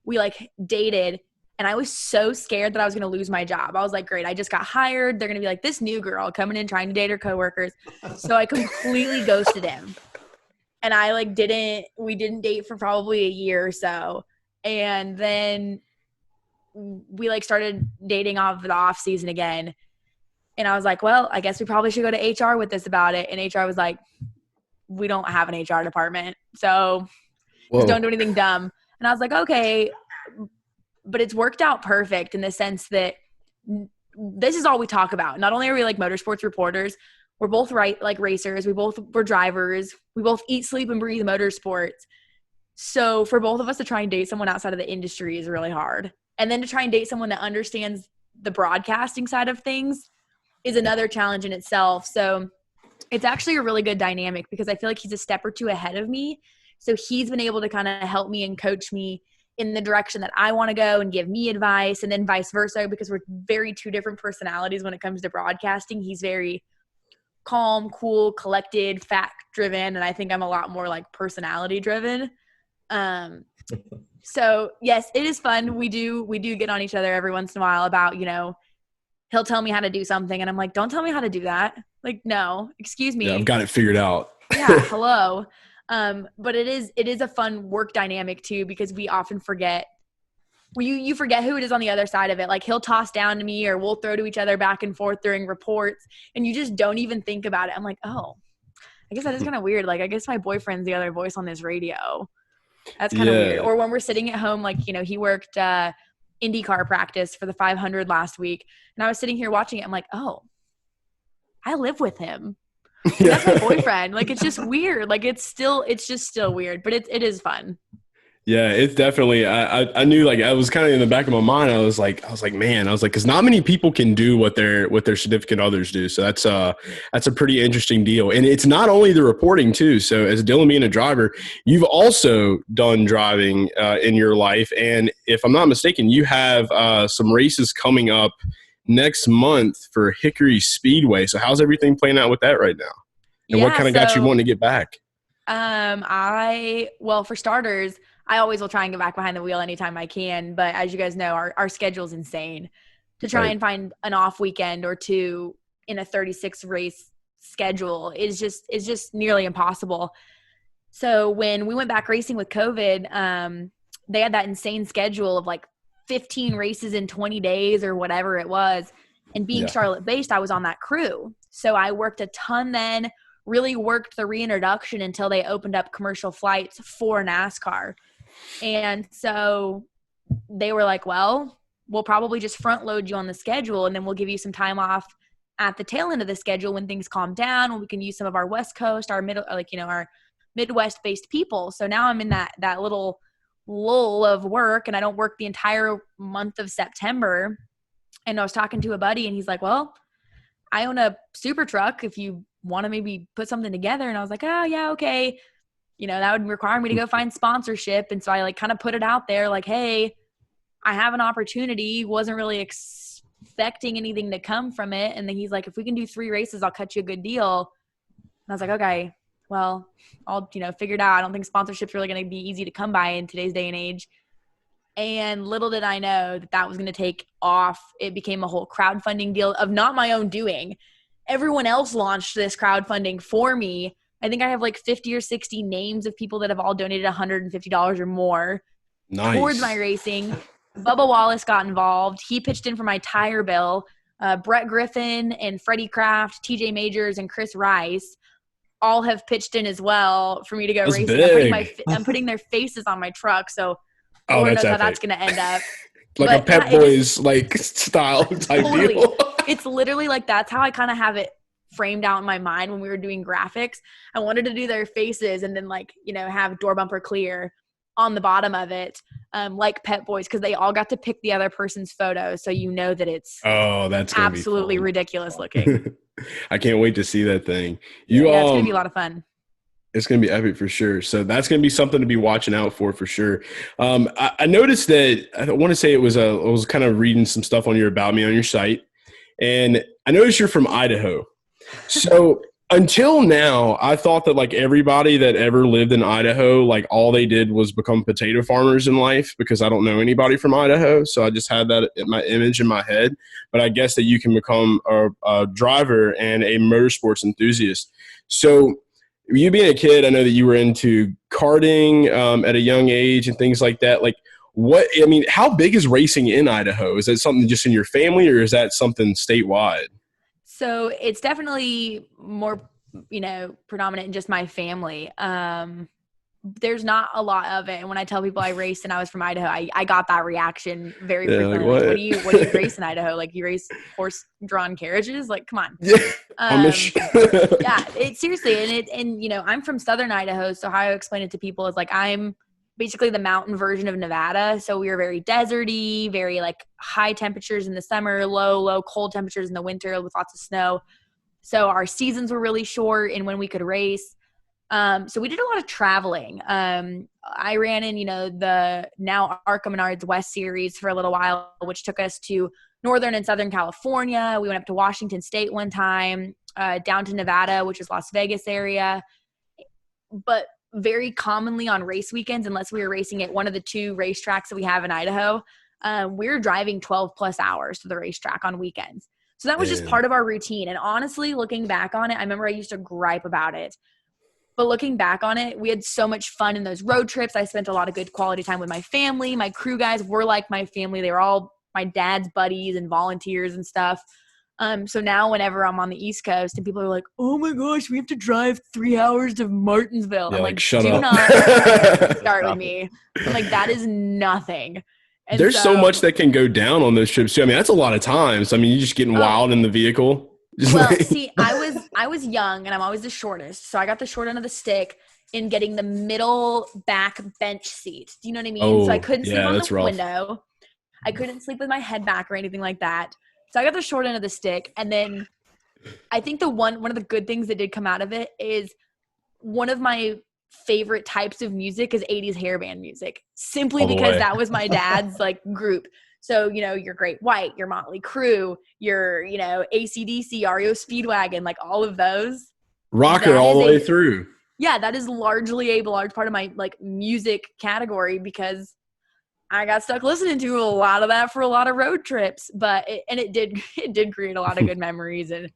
we dated, and I was so scared that I was going to lose my job. I was like, great, I just got hired. They're going to be like, this new girl coming in trying to date her coworkers. So I completely ghosted him. And we didn't date for probably a year or so. And then we started dating off the off season again. And I was like, well, I guess we probably should go to HR with this about it. And HR was like, we don't have an HR department. So just don't do anything dumb. And I was like, okay, but it's worked out perfect in the sense that this is all we talk about. Not only are we motorsports reporters, we're both racers. We're drivers. We both eat, sleep, and breathe motorsports. So for both of us to try and date someone outside of the industry is really hard. And then to try and date someone that understands the broadcasting side of things is another challenge in itself. So it's actually a really good dynamic because I feel like he's a step or two ahead of me. So he's been able to kind of help me and coach me in the direction that I want to go and give me advice, and then vice versa, because we're very two different personalities when it comes to broadcasting. He's very calm, cool, collected, fact-driven, and I think I'm a lot more personality-driven. So yes, it is fun. We do get on each other every once in a while about, he'll tell me how to do something and I'm like, don't tell me how to do that. No, excuse me. Yeah, I've got it figured out. Yeah. Hello. But it is a fun work dynamic too, because we often forget. You forget who it is on the other side of it. He'll toss down to me or we'll throw to each other back and forth during reports and you just don't even think about it. I'm like, oh, I guess that is kind of weird. I guess my boyfriend's the other voice on this radio. That's kind of weird. Or when we're sitting at home, he worked IndyCar practice for the 500 last week. And I was sitting here watching it. I'm like, oh, I live with him. That's my boyfriend. It's just weird. It's just still weird, but it is fun. Yeah, it's definitely, I knew I was kind of in the back of my mind. I was like, man, because not many people can do what their significant others do. So that's a pretty interesting deal. And it's not only the reporting too. So as Dylan being a driver, you've also done driving in your life. And if I'm not mistaken, you have some races coming up next month for Hickory Speedway. So how's everything playing out with that right now? And what kind of got you wanting to get back? For starters, I always will try and get back behind the wheel anytime I can. But as you guys know, our schedule's insane. To try and find an off weekend or two in a 36 race schedule is just nearly impossible. So when we went back racing with COVID, they had that insane schedule of 15 races in 20 days or whatever it was. And being Charlotte based, I was on that crew. So I worked a ton then, really worked the reintroduction until they opened up commercial flights for NASCAR. And so they were like, well, we'll probably just front load you on the schedule, and then we'll give you some time off at the tail end of the schedule when things calm down, when we can use some of our West Coast, our middle, like, our Midwest based people. So now I'm in that little lull of work, and I don't work the entire month of September. And I was talking to a buddy, and he's like, well, I own a super truck if you want to maybe put something together. And I was like, oh yeah, okay. That would require me to go find sponsorship. And so I like kind of put it out there like, hey, I have an opportunity. Wasn't really expecting anything to come from it. And then he's like, if we can do 3 races, I'll cut you a good deal. And I was like, okay, well, I'll, figure it out. I don't think sponsorship's really going to be easy to come by in today's day and age. And little did I know that was going to take off. It became a whole crowdfunding deal of not my own doing. Everyone else launched this crowdfunding for me. I think I have like 50 or 60 names of people that have all donated $150 or more towards my racing. Bubba Wallace got involved. He pitched in for my tire bill. Brett Griffin and Freddie Kraft, TJ Majors, and Chris Rice all have pitched in as well for me to go racing. I'm putting their faces on my truck. So Lord knows how that's going to end up. Like a Pep Boys like style type deal. It's literally like that's how I kind of have it framed out in my mind when we were doing graphics. I wanted to do their faces and then have door bumper clear on the bottom of it, like Pep Boys, because they all got to pick the other person's photo, so that it's that's absolutely ridiculous looking. I can't wait to see that thing. It's gonna be a lot of fun. It's going to be epic for sure. So that's going to be something to be watching out for sure. I noticed that I want to say I was kind of reading some stuff on your About Me on your site, and I noticed you're from Idaho. So until now, I thought that like everybody that ever lived in Idaho, like all they did was become potato farmers in life, because I don't know anybody from Idaho. So I just had that my image in my head. But I guess that you can become a driver and a motorsports enthusiast. So you being a kid, I know that you were into karting at a young age and things like that. Like how big is racing in Idaho? Is that something just in your family, or is that something statewide? So it's definitely more, predominant in just my family. There's not a lot of it. And when I tell people I raced and I was from Idaho, I got that reaction very frequently. Like, what do you race in Idaho? Like, you race horse-drawn carriages? Like, come on. Yeah. Yeah, seriously. And I'm from Southern Idaho. So how I explain it to people is like, I'm basically the mountain version of Nevada. So we were very deserty, very like high temperatures in the summer, low cold temperatures in the winter with lots of snow. So our seasons were really short and when we could race. So we did a lot of traveling. I ran in, the now Arkham Menards West Series for a little while, which took us to Northern and Southern California. We went up to Washington State one time, down to Nevada, which is Las Vegas area. But very commonly on race weekends, unless we were racing at one of the 2 racetracks that we have in Idaho, we were driving 12 plus hours to the racetrack on weekends. So that was just part of our routine. And honestly, looking back on it, I remember I used to gripe about it. But looking back on it, we had so much fun in those road trips. I spent a lot of good quality time with my family. My crew guys were like my family. They were all my dad's buddies and volunteers and stuff. So now whenever I'm on the East Coast and people are like, oh my gosh, we have to drive 3 hours to Martinsville. Yeah, I'm like, shut do up. not start with me. I'm like, that is nothing. And there's so much that can go down on those trips too. I mean, that's a lot of times. I mean, you're just getting wild in the vehicle. Well, see, I was young and I'm always the shortest. So I got the short end of the stick in getting the middle back bench seat. Do you know what I mean? So I couldn't sleep on the window. I couldn't sleep with my head back or anything like that. So I got the short end of the stick. And then I think one of the good things that did come out of it is one of my favorite types of music is 80s hairband music, simply because that was my dad's like group. So, your Great White, your Motley Crue, your, AC/DC, REO Speedwagon, like all of those. Rocker all the way through. Yeah, that is largely a large part of my like music category because I got stuck listening to a lot of that for a lot of road trips. But it did create a lot of good memories, and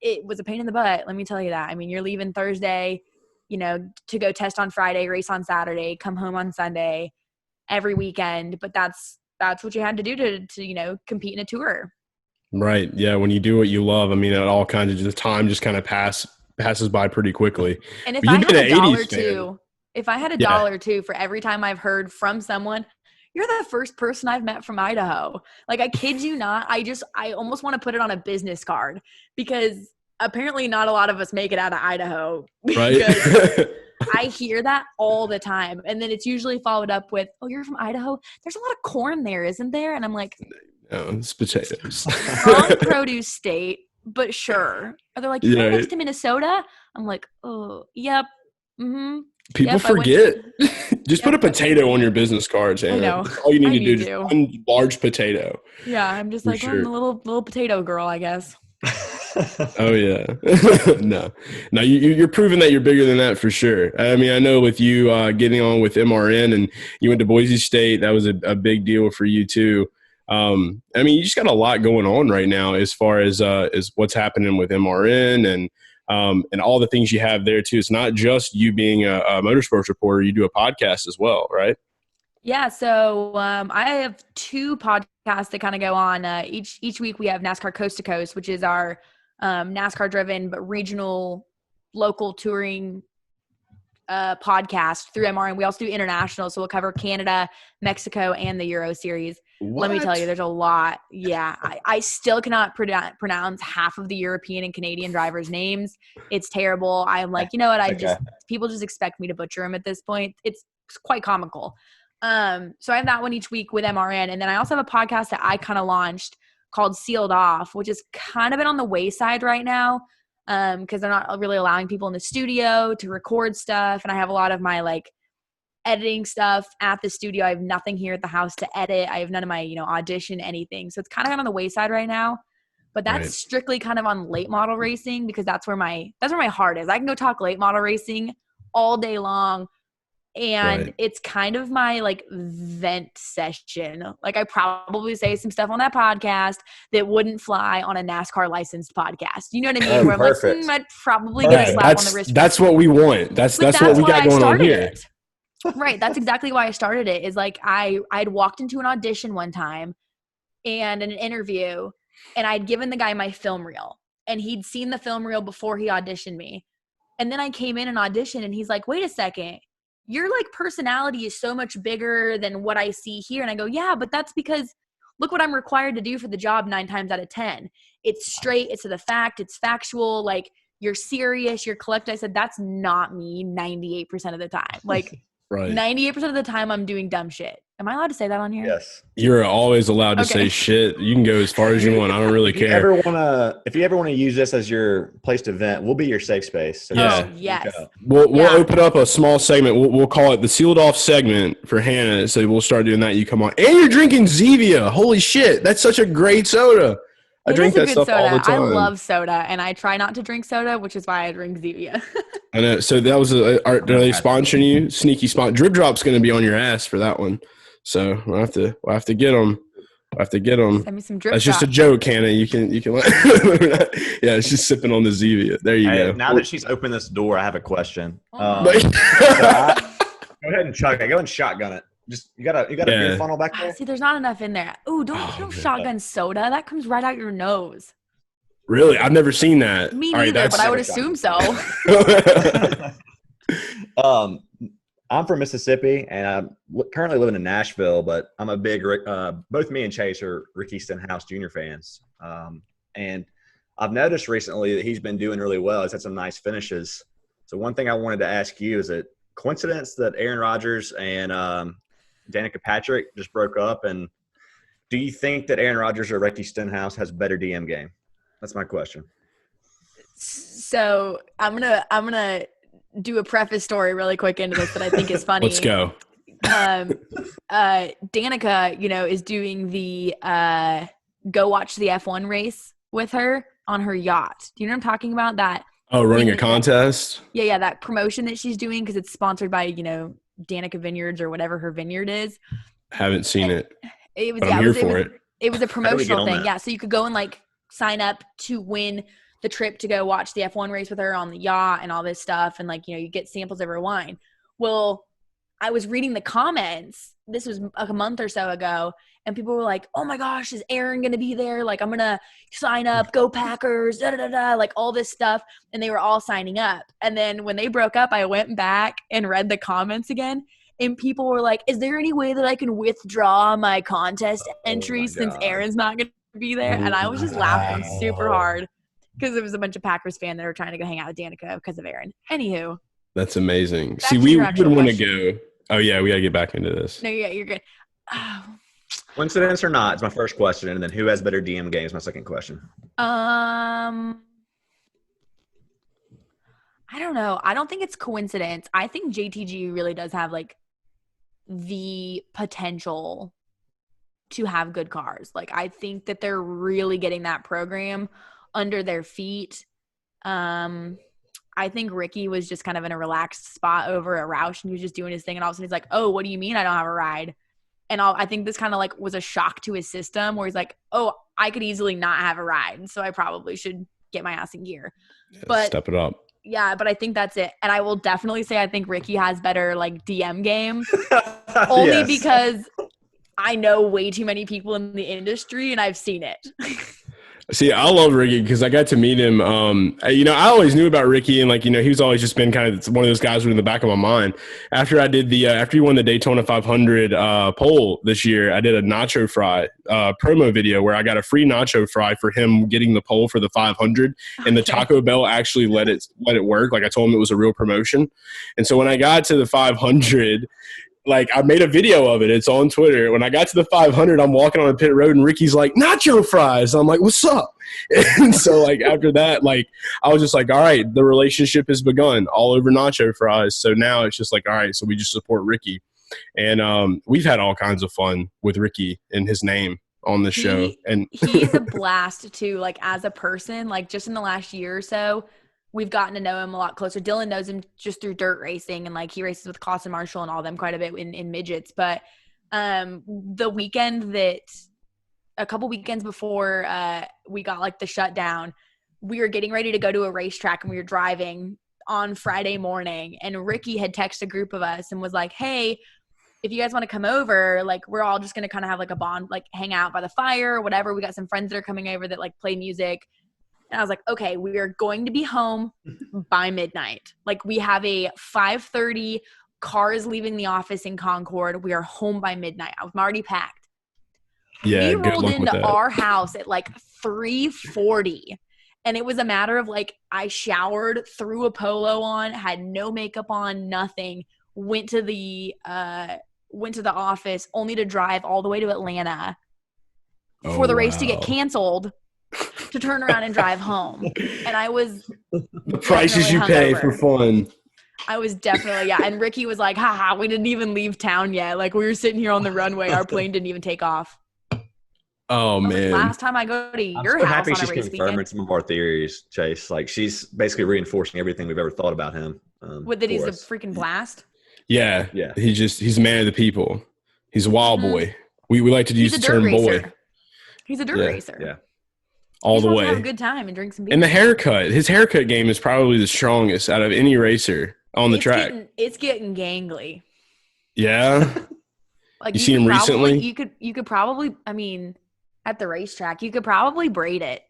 it was a pain in the butt. Let me tell you that. I mean, you're leaving Thursday, to go test on Friday, race on Saturday, come home on Sunday. Every weekend, but that's what you had to do to compete in a tour. Right. Yeah. When you do what you love, I mean, it all kinds of the time just kind of passes by pretty quickly. And if I had a dollar or two for every time I've heard from someone, you're the first person I've met from Idaho. Like, I kid you not. I almost want to put it on a business card because apparently not a lot of us make it out of Idaho. Right. I hear that all the time. And then it's usually followed up with, oh, you're from Idaho? There's a lot of corn there, isn't there? And I'm like, No, it's potatoes. wrong produce state, but sure. Or they're like, you're next to Minnesota? I'm like, oh, yep. Mm-hmm. People forget. Just put a potato on your business cards, and that's all you need to do. Just one large potato. Yeah, I'm just like, I'm a little potato girl, I guess. Oh yeah. No, you're proving that you're bigger than that for sure. I mean, I know with you getting on with MRN and you went to Boise State, that was a big deal for you too. I mean, you just got a lot going on right now as far as what's happening with MRN and all the things you have there too. It's not just you being a motorsports reporter; you do a podcast as well, right? Yeah, so I have 2 podcasts that kind of go on. Each week we have NASCAR Coast to Coast, which is our NASCAR-driven but regional, local touring podcast through MRN. We also do international, so we'll cover Canada, Mexico, and the Euro Series. What? Let me tell you, there's a lot. Yeah, I still cannot pronounce half of the European and Canadian drivers' names. It's terrible. I'm like, you know what? People just expect me to butcher them at this point. It's quite comical. So I have that one each week with MRN. And then I also have a podcast that I kind of launched called Sealed Off, which has kind of been on the wayside right now. Cause they're not really allowing people in the studio to record stuff. And I have a lot of my like editing stuff at the studio. I have nothing here at the house to edit. I have none of my, audition, anything. So it's kind of on the wayside right now, but that's strictly kind of on late model racing because that's where my heart is. I can go talk late model racing all day long. And it's kind of my like vent session. Like I probably say some stuff on that podcast that wouldn't fly on a NASCAR licensed podcast. You know what I mean? Where Perfect. I'm like, I'd probably get a slap on the wrist. That's what we want. That's what we got going on here. Right. That's exactly why I started it is like I'd walked into an audition one time and an interview and I'd given the guy my film reel and he'd seen the film reel before he auditioned me. And then I came in and auditioned and he's like, wait a second. Your like personality is so much bigger than what I see here. And I go, yeah, but that's because look what I'm required to do for the job 9 times out of 10. It's straight. It's to the fact. It's factual. Like you're serious. You're collected. I said, that's not me 98% of the time. Like 98% of the time I'm doing dumb shit. Am I allowed to say that on here? Yes. You're always allowed to say shit. You can go as far as you want. I don't really care. If you ever want to use this as your place to vent, we'll be your safe space. So yes. We'll open up a small segment. We'll call it the Sealed Off segment for Hannah. So we'll start doing that. You come on. And you're drinking Zevia. Holy shit. That's such a great soda. I drink that stuff all the time. I love soda, and I try not to drink soda, which is why I drink Zevia. I know. So that was are they sponsoring you? Sneaky spot. Drip Drop's going to be on your ass for that one. So we'll have to get them. Send me some drip. That's just a joke, Hannah. You can let yeah, it's just sipping on the Zevia. There you go. Now that she's opened this door, I have a question. Oh. Go ahead and chug it. Go and shotgun it. Just you got a beer funnel back there. See, there's not enough in there. Ooh, don't shotgun soda. That comes right out your nose. Really? I've never seen that. Me neither, but I would assume so. I'm from Mississippi, and I'm currently living in Nashville, but I'm a big both me and Chase are Ricky Stenhouse Jr. fans. And I've noticed recently that he's been doing really well. He's had some nice finishes. So one thing I wanted to ask you, is it coincidence that Aaron Rodgers and Danica Patrick just broke up? And do you think that Aaron Rodgers or Ricky Stenhouse has better DM game? That's my question. So I'm gonna do a preface story really quick into this that I think is funny. Let's go. Danica, is doing the go watch the F1 race with her on her yacht. Do you know what I'm talking about? That. Oh, running a contest? Yeah, that promotion that she's doing because it's sponsored by, Danica Vineyards or whatever her vineyard is. Haven't seen it. It was, but I'm here for it. It was a promotional thing. Yeah, so you could go and like sign up to win the trip to go watch the F1 race with her on the yacht and all this stuff. And like, you get samples of her wine. Well, I was reading the comments. This was like a month or so ago. And people were like, oh my gosh, is Aaron going to be there? Like, I'm going to sign up, go Packers, like all this stuff. And they were all signing up. And then when they broke up, I went back and read the comments again. and people were like, is there any way that I can withdraw my contest entry since God. Aaron's not going to be there? And I was just laughing super hard because there was a bunch of Packers fans that were trying to go hang out with Danica because of Aaron. Anywho. That's amazing. Back See, to we your would actual want to question. go. Oh, yeah, we got to get back into this. No, yeah, you're good. Oh. Coincidence or not? It's my first question, and then who has better DM games? My second question. I don't know. I don't think it's coincidence. I think JTG really does have like the potential to have good cars. Like I think that they're really getting that program under their feet. I think Ricky was just kind of in a relaxed spot over at Roush, and he was just doing his thing, and all of a sudden he's like, oh, what do you mean I don't have a ride? And I think this kind of like was a shock to his system where he's like, oh, I could easily not have a ride, so I probably should get my ass in gear. Yeah, but step it up. Yeah, but I think that's it. And I will definitely say I think Ricky has better like DM game only because I know way too many people in the industry and I've seen it. See, I love Ricky because I got to meet him. I always knew about Ricky, and he was always just been kind of one of those guys who was in the back of my mind. After I did after he won the Daytona 500 pole this year, I did a nacho fry promo video where I got a free nacho fry for him getting the pole for the 500, and the Taco Bell actually let it work. Like I told him it was a real promotion, and so when I got to the 500. Like, I made a video of it. It's on Twitter. When I got to the 500, I'm walking on a pit road, and Ricky's like, nacho fries. I'm like, what's up? And so, after that, I was just like, all right, the relationship has begun all over nacho fries. So now it's just like, all right, so we just support Ricky. And we've had all kinds of fun with Ricky and his name on the show. And he's a blast, too, as a person. Just in the last year or so, we've gotten to know him a lot closer. Dylan knows him just through dirt racing, and he races with Clausen Marshall and all them quite a bit in midgets. But the weekend a couple weekends before we got the shutdown, we were getting ready to go to a racetrack, and we were driving on Friday morning, and Ricky had texted a group of us and was like, hey, if you guys want to come over, we're all just going to kind of have a bond, hang out by the fire or whatever. We got some friends that are coming over that play music. And I was like, okay, we are going to be home by midnight. We have a 5:30 cars leaving the office in Concord. We are home by midnight. I'm already packed. Yeah, we rolled into our house at 3:40. And it was a matter of I showered, threw a polo on, had no makeup on, nothing. Went to the office only to drive all the way to Atlanta for the race to get canceled. To turn around and drive home. And I was the prices you pay for fun. I was definitely, yeah. And Ricky was like, haha, we didn't even leave town yet. We were sitting here on the runway. Our plane didn't even take off. Oh, man. Last time I go to your I'm so house happy on she's a race confirming weekend. some of our theories, Chase. She's basically reinforcing everything we've ever thought about him. That he's a freaking blast? Yeah. He's a man of the people. He's a wild boy. We like to use the term boy. He's a dirt racer. Yeah. All the way. Have a good time and drink some beer. And the haircut. His haircut game is probably the strongest out of any racer on the track. It's getting gangly. Yeah. You see him recently? You could probably, at the racetrack, you could probably braid it.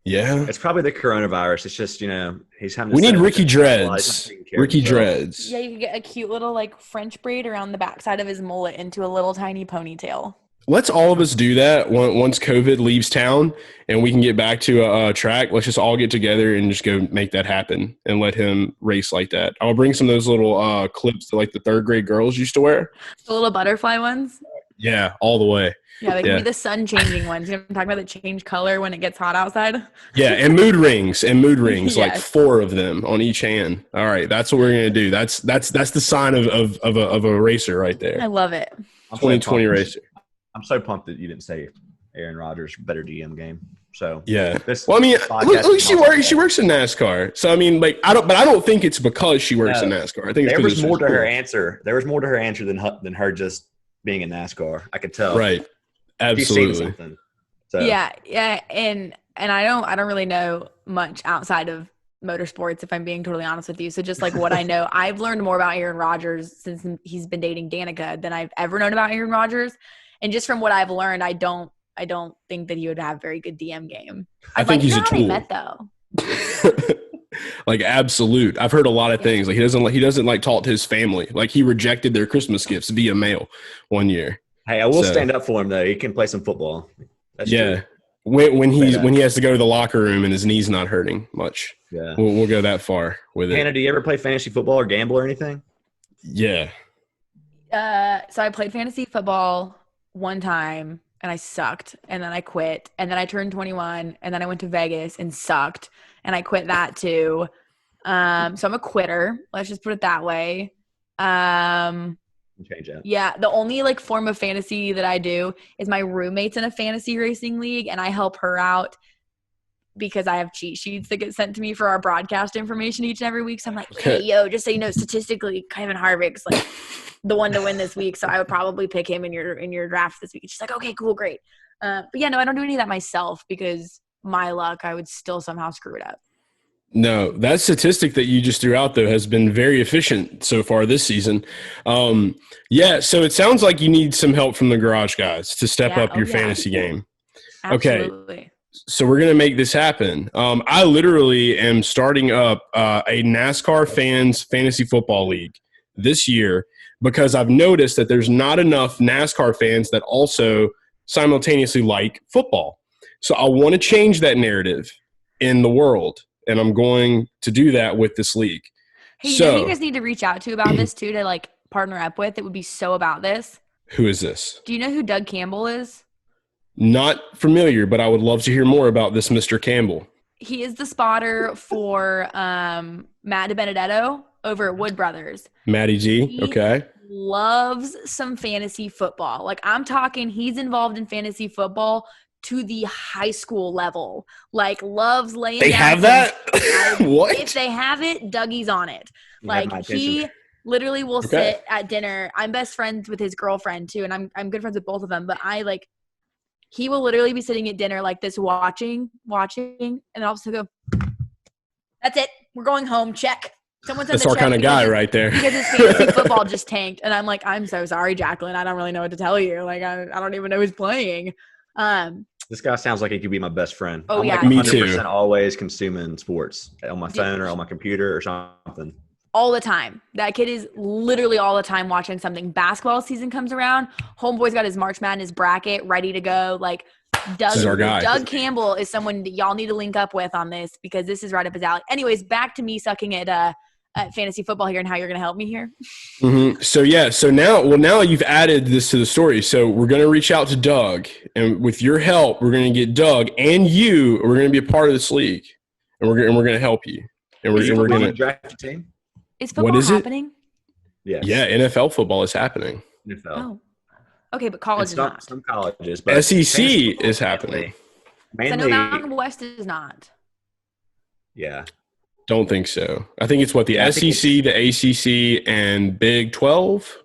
Yeah. It's probably the coronavirus. It's just, he's having to. We need Ricky Dreads. Ricky Dreads. Yeah, you could get a cute little French braid around the backside of his mullet into a little tiny ponytail. Let's all of us do that once COVID leaves town and we can get back to a track. Let's just all get together and just go make that happen and let him race like that. I'll bring some of those little clips that the third grade girls used to wear. The little butterfly ones? Yeah, all the way. Yeah, they can be the sun changing ones. You know what I'm talking about, that change color when it gets hot outside? Yeah, and mood rings, Yes. 4 of them on each hand. All right, that's what we're gonna do. That's the sign of a racer right there. I love it. 2020 racer. I'm so pumped that you didn't say Aaron Rodgers better DM game. So yeah. Look, she works in NASCAR. So I don't think it's because she works in NASCAR. I think there was more to her answer. There was more to her answer than her just being in NASCAR. I could tell. Right. Absolutely. She's seen something. So. Yeah, and I don't really know much outside of motorsports, if I'm being totally honest with you. So just what I know, I've learned more about Aaron Rodgers since he's been dating Danica than I've ever known about Aaron Rodgers. And just from what I've learned, I don't think that he would have very good DM game. I think he's a tool. Met though. Like absolute. I've heard a lot of things. Like he doesn't like talk to his family. Like he rejected their Christmas gifts via mail one year. Hey, I will stand up for him though. He can play some football. That's yeah. true. When he has to go to the locker room and his knee's not hurting much. Yeah. We'll go that far with it. Hannah, do you ever play fantasy football or gamble or anything? Yeah. So I played fantasy football one time and I sucked, and then I quit, and then I turned 21, and then I went to Vegas and sucked, and I quit that too. So I'm a quitter. Let's just put it that way. Change that. Yeah, the only like form of fantasy that I do is my roommate's in a fantasy racing league, and I help her out because I have cheat sheets that get sent to me for our broadcast information each and every week. So I'm like, hey, yo, just so you know, statistically, Kevin Harvick's like the one to win this week, so I would probably pick him in your draft this week. She's like, okay, cool, great. But yeah, no, I don't do any of that myself because my luck, I would still somehow screw it up. No, that statistic that you just threw out, though, has been very efficient so far this season. Yeah, so it sounds like you need some help from the garage guys to step up your fantasy game. Absolutely. Okay, so we're going to make this happen. I literally am starting up a NASCAR fans fantasy football league this year because I've noticed that there's not enough NASCAR fans that also simultaneously like football. So I want to change that narrative in the world. And I'm going to do that with this league. Hey, you know who you guys need to reach out to about this too, to like partner up with? It would be so about this. Who is this? Do you know who Doug Campbell is? Not familiar, but I would love to hear more about this Mr. Campbell. He is the spotter for Matt DiBenedetto over at Wood Brothers. Matty G, okay. Loves some fantasy football. Like I'm talking, he's involved in fantasy football to the high school level. Like loves laying They down have that? What? If they have it, Dougie's on it. Like he literally will sit at dinner. I'm best friends with his girlfriend too, and I'm good friends with both of them. But he will literally be sitting at dinner like this, watching, and then all of a sudden go, "That's it. We're going home. Check." Someone said that's our kind of guy right there. Because his fantasy football just tanked, and I'm like, "I'm so sorry, Jacqueline. I don't really know what to tell you. Like, I don't even know who's playing." This guy sounds like he could be my best friend. Oh, I'm yeah. like Me 100% too. always consuming sports on my phone or on my computer or something. All the time. That kid is literally all the time watching something. Basketball season comes around. Homeboy's got his March Madness bracket ready to go. Like This is our guy. Doug Campbell is someone that y'all need to link up with on this because this is right up his alley. Anyways, back to me sucking at fantasy football here and how you're going to help me here. Mm-hmm. So now you've added this to the story. So we're going to reach out to Doug, and with your help, we're going to get Doug and you. We're going to be a part of this league, and we're going to help you. And we're going to draft a team. Is football What is it? happening? Yes. Yeah, NFL football is happening. NFL. Oh, okay, but college is not. Some colleges, but SEC is happening. So Mainly, no, Mountain West is not. yeah. Don't think so. I think it's the I think SEC, the ACC, and Big 12.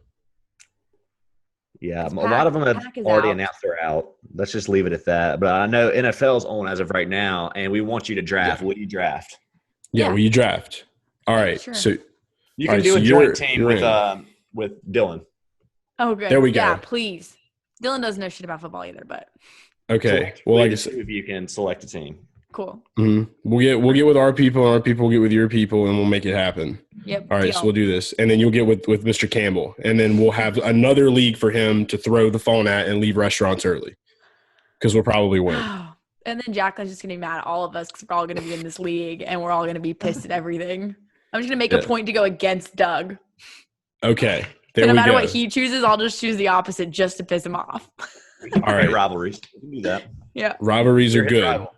Yeah, It's a lot of them have Pac is already out. announced they're out. Let's just leave it at that. But I know NFL's on as of right now, and we want you to draft. Yeah. Will you draft? Yeah, will you draft? All right. Sure. So You All can right, do so a you're- joint team you're with Dylan. Oh, good. There we go. Yeah, please. Dylan doesn't know shit about football either, but okay. Well, like I the said, two of you can select a team. cool. we'll get with our people, and our people will get with your people, and we'll make it happen. Yep. All right, deal. so we'll do this, and then you'll get with Mr. Campbell, and then we'll have another league for him to throw the phone at and leave restaurants early, because we'll probably win. And then Jacqueline's just going to be mad at all of us because we're all going to be in this league and we're all going to be pissed at everything. I'm just going to make a point to go against Doug. Okay, So there no we matter go. what he chooses, I'll just choose the opposite just to piss him off. All right, Rivalries. We can do that. Yeah. rivalries are You're his good. rival.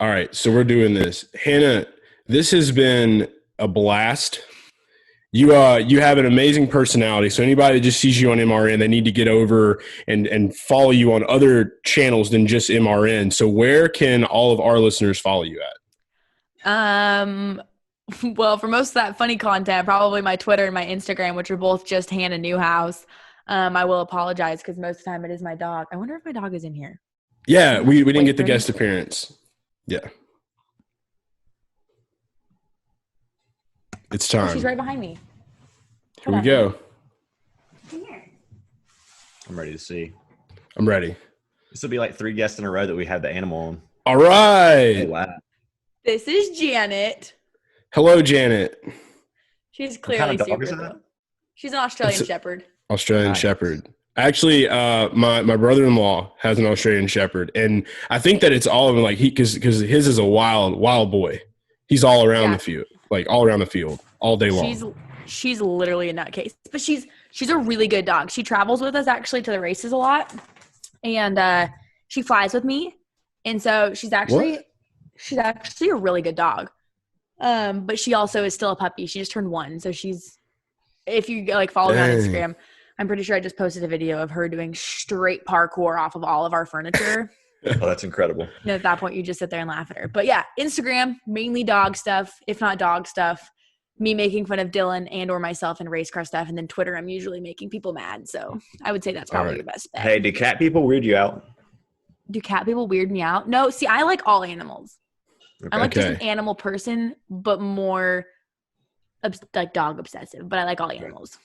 All right, so we're doing this. Hannah, this has been a blast. You have an amazing personality. So anybody that just sees you on MRN, they need to get over and follow you on other channels than just MRN. So where can all of our listeners follow you at? Well, for most of that funny content, probably my Twitter and my Instagram, which are both just Hannah Newhouse. I will apologize because most of the time it is my dog. I wonder if my dog is in here. Yeah, we didn't Wait get the for me. guest appearance. Yeah. It's Oh, time. she's right behind me. Here we go. Come here. I'm ready to see. I'm ready. This will be like 3 guests in a row that we have the animal on. All right. Oh, wow. This is Janet. Hello, Janet. She's clearly dog super is that? cool. She's an Australian Shepherd. Australian Nice. Shepherd. Actually, my brother-in-law has an Australian Shepherd, and I think that it's all of them. Like because his is a wild boy. He's all around the field, all day long. She's literally a nutcase, but she's a really good dog. She travels with us actually to the races a lot, and she flies with me, and so she's actually a really good dog. But she also is still a puppy. She just turned 1, so if you like follow me on Instagram, I'm pretty sure I just posted a video of her doing straight parkour off of all of our furniture. Oh, that's incredible. And at that point, you just sit there and laugh at her. But yeah, Instagram, mainly dog stuff, if not dog stuff. Me making fun of Dylan and or myself and race car stuff. And then Twitter, I'm usually making people mad. So I would say that's probably your best bet. Hey, do cat people weird you out? Do cat people weird me out? No, see, I like all animals. Okay. I'm like just an animal person, but more like dog obsessive. But I like all animals.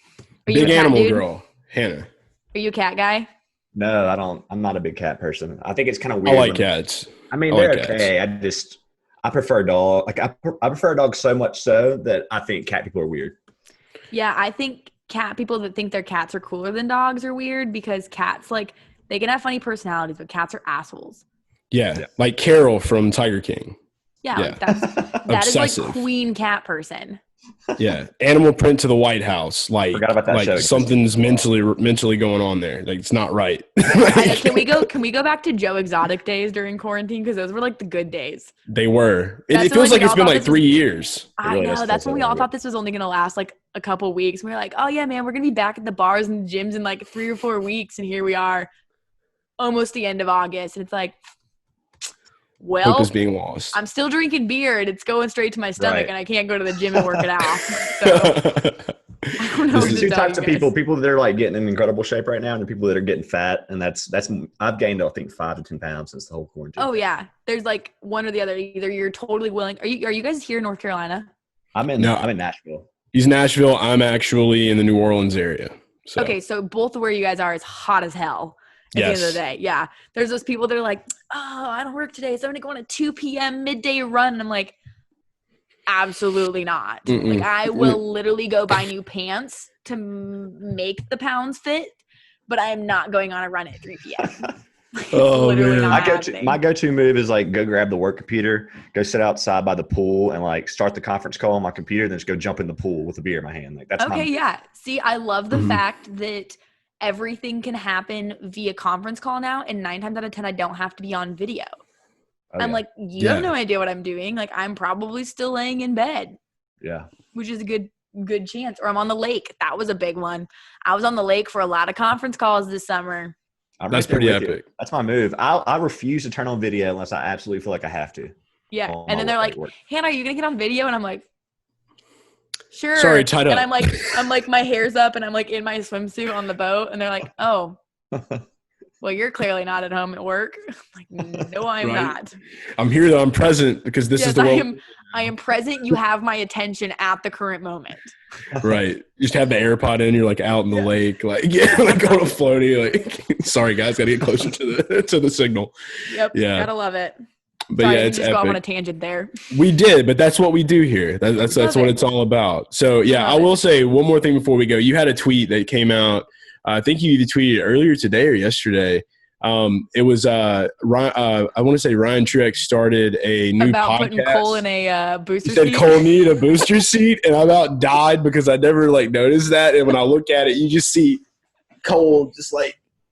Are you Big a cat animal dude? girl, Hannah. Are you a cat guy? No, I don't. I'm not a big cat person. I think it's kind of weird. I like cats. I mean, I they're like okay. I prefer dog. Like I prefer dogs so much so that I think cat people are weird. Yeah, I think cat people that think their cats are cooler than dogs are weird because cats, like, they can have funny personalities, but cats are assholes. Yeah, like Carol from Tiger King. Yeah, Yeah. like that is like Obsessive. queen cat person. Yeah, animal print to the White House. Like, Forgot about that show. Something's mentally going on there. Like, it's not right. Can we go back to Joe Exotic days during quarantine? Because those were like the good days. They were. That's It feels when like it's we been all like thought 3 years. I really know. does That's feel when we so all longer. thought this was only going to last like a couple weeks. We were like, oh yeah, man, we're going to be back at the bars and the gyms in like 3 or 4 weeks. And here we are almost the end of August. And it's like, Hope well, is being lost. I'm still drinking beer and it's going straight to my stomach Right. and I can't go to the gym and work it out. So I don't know what There's to two tell types you of guys. people that are like getting in incredible shape right now, and the people that are getting fat. And that's I've gained I think 5 to 10 pounds since the whole quarantine. Oh yeah, there's like one or the other. Either you're totally willing. Are you guys here in North Carolina? I'm in Nashville. He's Nashville. I'm actually in the New Orleans area. So. Okay, so both of where you guys are is hot as hell at the end of the day. Yeah, there's those people that are like, oh, I don't work today, so I'm gonna go on a 2 p.m. midday run. And I'm like, absolutely not. Mm-mm. Like I will literally go buy new pants to make the pounds fit, but I am not going on a run at 3 p.m. It's Oh, literally man. not happening. My go-to move is like go grab the work computer, go sit outside by the pool, and like start the conference call on my computer, then just go jump in the pool with a beer in my hand. Like that's Okay, yeah. See, I love the Mhm. fact that everything can happen via conference call now, and 9 times out of 10, I don't have to be on video. Oh, I'm yeah. like, you have Yeah. no idea what I'm doing. Like, I'm probably still laying in bed, yeah. which is a good chance. Or I'm on the lake. That was a big one. I was on the lake for a lot of conference calls this summer. I'm That's there pretty with you. epic. That's my move. I refuse to turn on video unless I absolutely feel like I have to. Yeah. on And my then they're like, work. Hannah, are you going to get on video? And I'm like, sure. Sorry, tied And up. I'm like, my hair's up and I'm like in my swimsuit on the boat. And they're like, oh, well, you're clearly not at home at work. I'm like, no, I'm Right. not. I'm here though. I'm present because this Yes, is the world. I am present. You have my attention at the current moment. Right. Just have the AirPod in. You're like out in the lake, like like on a floaty. Like, sorry guys, gotta get closer to the signal. Yep. Yeah. Gotta love it. But Sorry, yeah, I it's just go off on a epic. tangent there. We did, but that's what we do here. That's Love what it. it's all about. So yeah, I Love will it. say one more thing before we go. You had a tweet that came out. I think you either tweeted earlier today or yesterday. It was Ryan, I want to say Ryan Truex started a new About podcast. putting Cole in a booster He said seat. Cole needed a booster seat, and I about died because I never noticed that. And when I look at it, you just see Cole just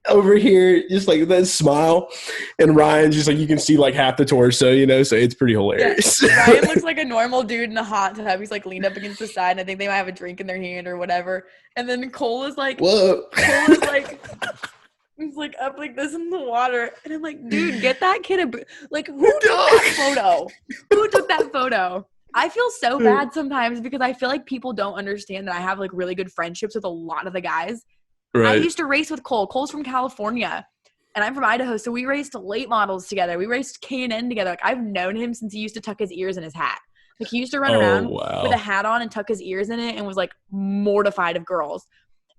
over here, just that smile, and Ryan just you can see half the torso, so it's pretty hilarious. Yeah. Ryan looks like a normal dude in a hot tub. He's leaned up against the side, and I think they might have a drink in their hand or whatever. And then Cole is Whoa. Cole is he's up like this in the water, and I'm like, dude, get that kid who took that photo? Who took that photo? I feel so bad sometimes because I feel like people don't understand that I have really good friendships with a lot of the guys. Right. I used to race with Cole. Cole's from California, and I'm from Idaho, so we raced late models together. We raced K&N together. I've known him since he used to tuck his ears in his hat. He used to run around with a hat on and tuck his ears in it and was mortified of girls.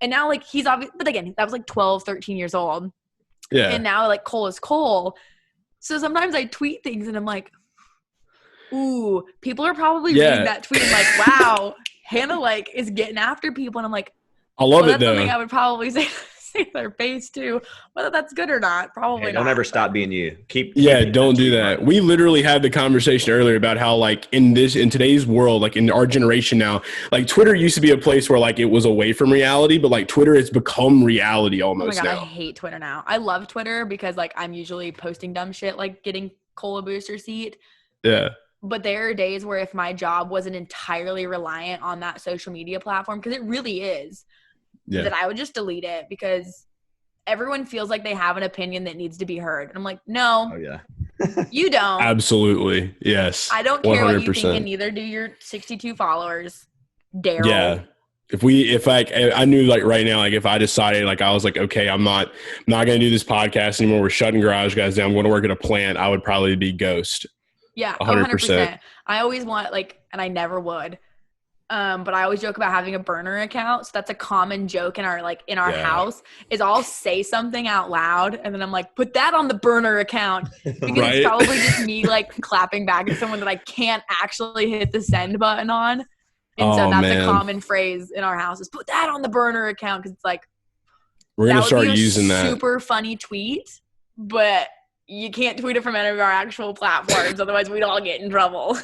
And now he's obvious, but again, that was 12, 13 years old. Yeah. And now Cole is Cole. So sometimes I tweet things and I'm like, Ooh, people are probably reading that tweet and like, wow, Hannah like is getting after people. And I'm like, I love it that's though. something I would probably say to their face too. Whether that's good or not, probably Don't not. ever stop being you. Keep don't do that. We literally had the conversation earlier about how like in today's world, like in our generation now, like Twitter used to be a place where like it was away from reality, but like Twitter has become reality almost oh my God, now. I hate Twitter now. I love Twitter because like I'm usually posting dumb shit like getting cola booster seat. Yeah. But there are days where if my job wasn't entirely reliant on that social media platform, because it really is, that I would just delete it because everyone feels like they have an opinion that needs to be heard. And I'm like, no, you don't. Absolutely. Yes. I don't care 100%. What you think, and neither do your 62 followers. Daryl. Yeah. If I knew like right now, like if I decided like I was like, okay, I'm not going to do this podcast anymore. We're shutting Garage Guys down. I'm going to work at a plant. I would probably be ghost. Yeah. 100%. I always want like, and I never would. But I always joke about having a burner account. So that's a common joke in our house is I'll say something out loud and then I'm like, put that on the burner account because it's probably just me like clapping back at someone that I can't actually hit the send button on. And so that's a common phrase in our house is put that on the burner account. Cause it's like, we're going to start using that. Super funny tweet, but you can't tweet it from any of our actual platforms. Otherwise we'd all get in trouble.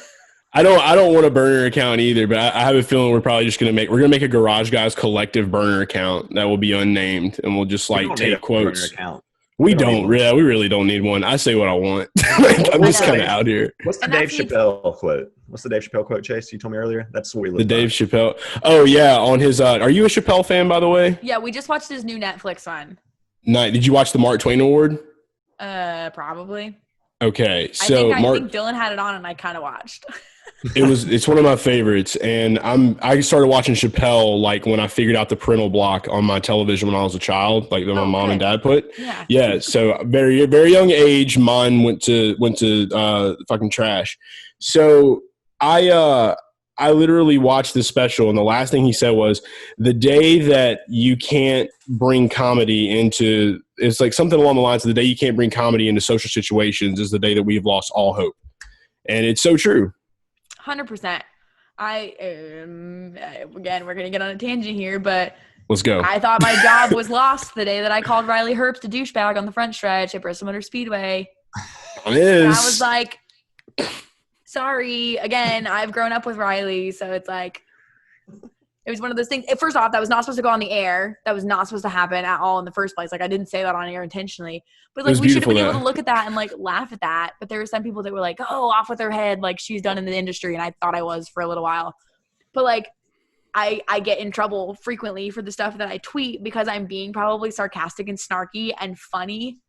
I don't want a burner account either, but I have a feeling we're probably just gonna make a Garage Guys collective burner account that will be unnamed, and we'll just like take quotes. We really don't need one. I say what I want. I'm just kind of out here. What's the Dave Chappelle quote? What's the Dave Chappelle quote, Chase? You told me earlier. That's what we live by. The Dave Chappelle. Oh yeah, on his. Are you a Chappelle fan, by the way? Yeah, we just watched his new Netflix one. Nice. Did you watch the Mark Twain Award? Probably. Okay, so I think Dylan had it on, and I kind of watched. It's one of my favorites, and I started watching Chappelle like when I figured out the parental block on my television when I was a child, like that my mom and dad put. Yeah. So very very young age, mine went to fucking trash. So I literally watched this special, and the last thing he said was, the day that you can't bring comedy into, it's like something along the lines of the day you can't bring comedy into social situations is the day that we've lost all hope. And it's so true. 100%. Again, we're going to get on a tangent here, but let's go. I thought my job was lost the day that I called Riley Herbst a douchebag on the front stretch at Bristol Motor Speedway. It is. And I was like, sorry. Again, I've grown up with Riley, so it's like, it was one of those things. First off, that was not supposed to go on the air. That was not supposed to happen at all in the first place. Like, I didn't say that on air intentionally. But, like, we should have been able to look at that and, like, laugh at that. But there were some people that were like, oh, off with her head. Like, she's done in the industry. And I thought I was for a little while. But, like, I get in trouble frequently for the stuff that I tweet because I'm being probably sarcastic and snarky and funny.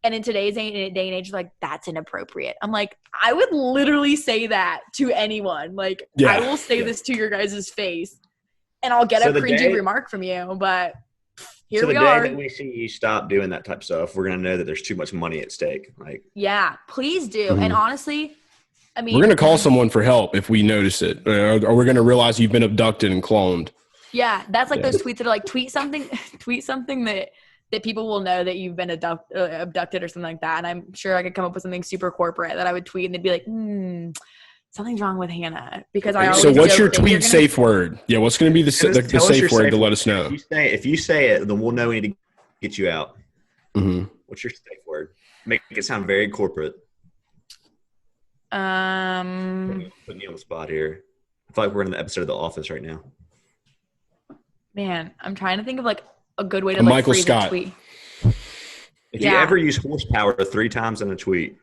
And in today's day and age, like, that's inappropriate. I'm like, I would literally say that to anyone. Like, I will say this to your guys' face. And I'll get a cringy remark from you, but here we are. So the day that we see you stop doing that type of stuff, we're going to know that there's too much money at stake. Like, yeah, please do. And honestly, I mean, we're going to call someone for help if we notice it, or we're going to realize you've been abducted and cloned. Yeah, that's like those tweets that are like tweet something that people will know that you've been abducted or something like that. And I'm sure I could come up with something super corporate that I would tweet, and they'd be like, something's wrong with Hannah, because I always. So what's your tweet safe word? Yeah, what's going to be the safe word to let us know? If you say it, then we'll know we need to get you out. Mm-hmm. What's your safe word? Make it sound very corporate. Putting you on the spot here. I feel like we're in the episode of The Office right now. Man, I'm trying to think of like a good way to Michael phrase Scott. a tweet. If you ever use horsepower 3 times in a tweet.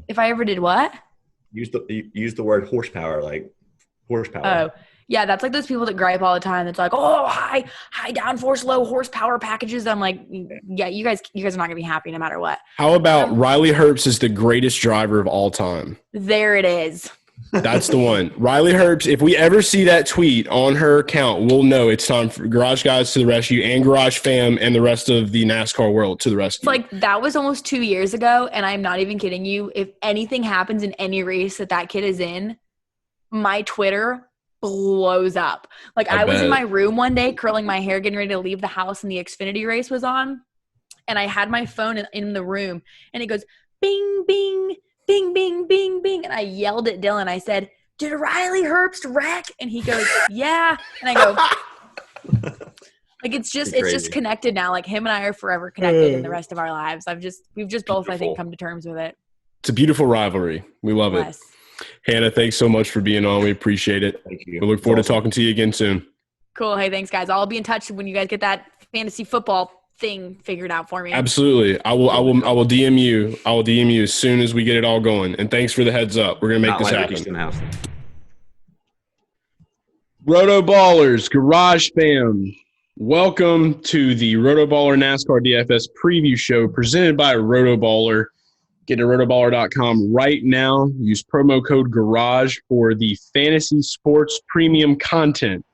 If I ever did what? Use the word horsepower, like horsepower. Oh, yeah, that's like those people that gripe all the time. That's like, oh, high downforce, low horsepower packages. I'm like, yeah, you guys are not gonna be happy no matter what. How about Riley Herbst is the greatest driver of all time? There it is. That's the one. Riley Herbst. If we ever see that tweet on her account, we'll know it's time for Garage Guys to the rescue and Garage Fam and the rest of the NASCAR world to the rescue. It's like that was almost 2 years ago, and I'm not even kidding you. If anything happens in any race that kid is in, my Twitter blows up. Like I was in my room one day curling my hair, getting ready to leave the house, and the Xfinity race was on, and I had my phone in the room, and it goes bing, bing, bing, bing, bing, bing. And I yelled at Dylan. I said, did Riley Herbst wreck? And he goes, yeah. And I go, like, it's just connected now. Like, him and I are forever connected in the rest of our lives. We've just both, I think, come to terms with it. It's a beautiful rivalry. We love it. Hannah, thanks so much for being on. We appreciate it. Thank you. We look forward to talking to you again soon. Cool. Hey, thanks, guys. I'll be in touch when you guys get that fantasy football thing figured out for me. Absolutely. I will DM you. I will DM you as soon as we get it all going. And thanks for the heads up. We're going to make this happen. Roto Ballers, Garage Fam. Welcome to the Roto Baller NASCAR DFS preview show presented by Roto Baller. Get to rotoballer.com right now. Use promo code GARAGE for the fantasy sports premium content.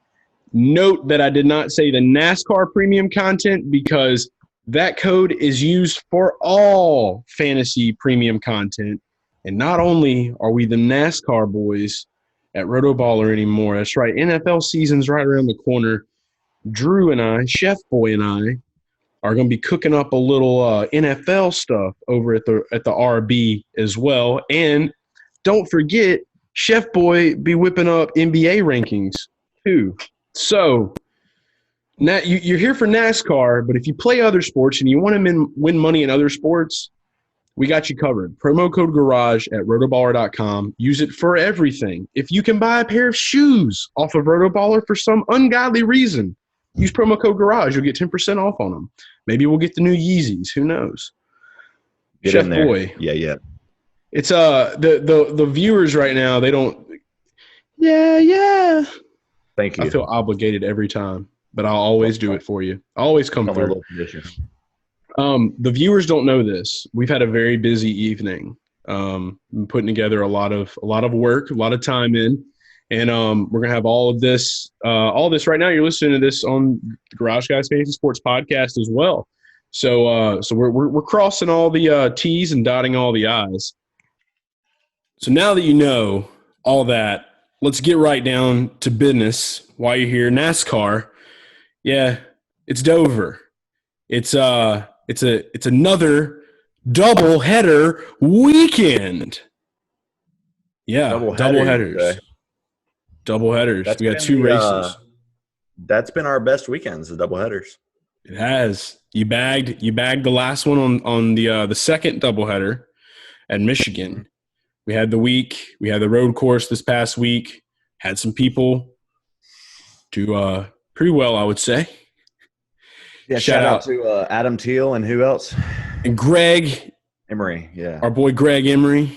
Note that I did not say the NASCAR premium content because that code is used for all fantasy premium content. And not only are we the NASCAR boys at Roto Baller anymore, that's right, NFL season's right around the corner. Drew and I, Chef Boy and I, are going to be cooking up a little NFL stuff over at the RB as well. And don't forget, Chef Boy be whipping up NBA rankings too. So now you're here for NASCAR, but if you play other sports and you want to win money in other sports, we got you covered. Promo code GARAGE at rotoballer.com. Use it for everything. If you can buy a pair of shoes off of Rotoballer for some ungodly reason, use promo code GARAGE. You'll get 10% off on them. Maybe we'll get the new Yeezys. Who knows? Get Chef in there. Boy. Yeah. It's the viewers right now, they don't – yeah. Thank you. I feel obligated every time, but I'll always do it for you. I always come through. The viewers don't know this. We've had a very busy evening. Putting together a lot of work, a lot of time in, and we're gonna have all this right now. You're listening to this on the Garage Guys Fantasy Sports Podcast as well. So we're crossing all the T's and dotting all the I's. So now that you know all that, let's get right down to business. While you're here, NASCAR, yeah, it's Dover. It's another double header weekend. Yeah, double headers. Okay. Double headers. We got two races. That's been our best weekends, the double headers. It has. You bagged the last one on the second doubleheader at Michigan. We had the road course this past week. Had some people do pretty well, I would say. Yeah, shout out to Adam Teal and who else? And Greg Emery, yeah. Our boy Greg Emery.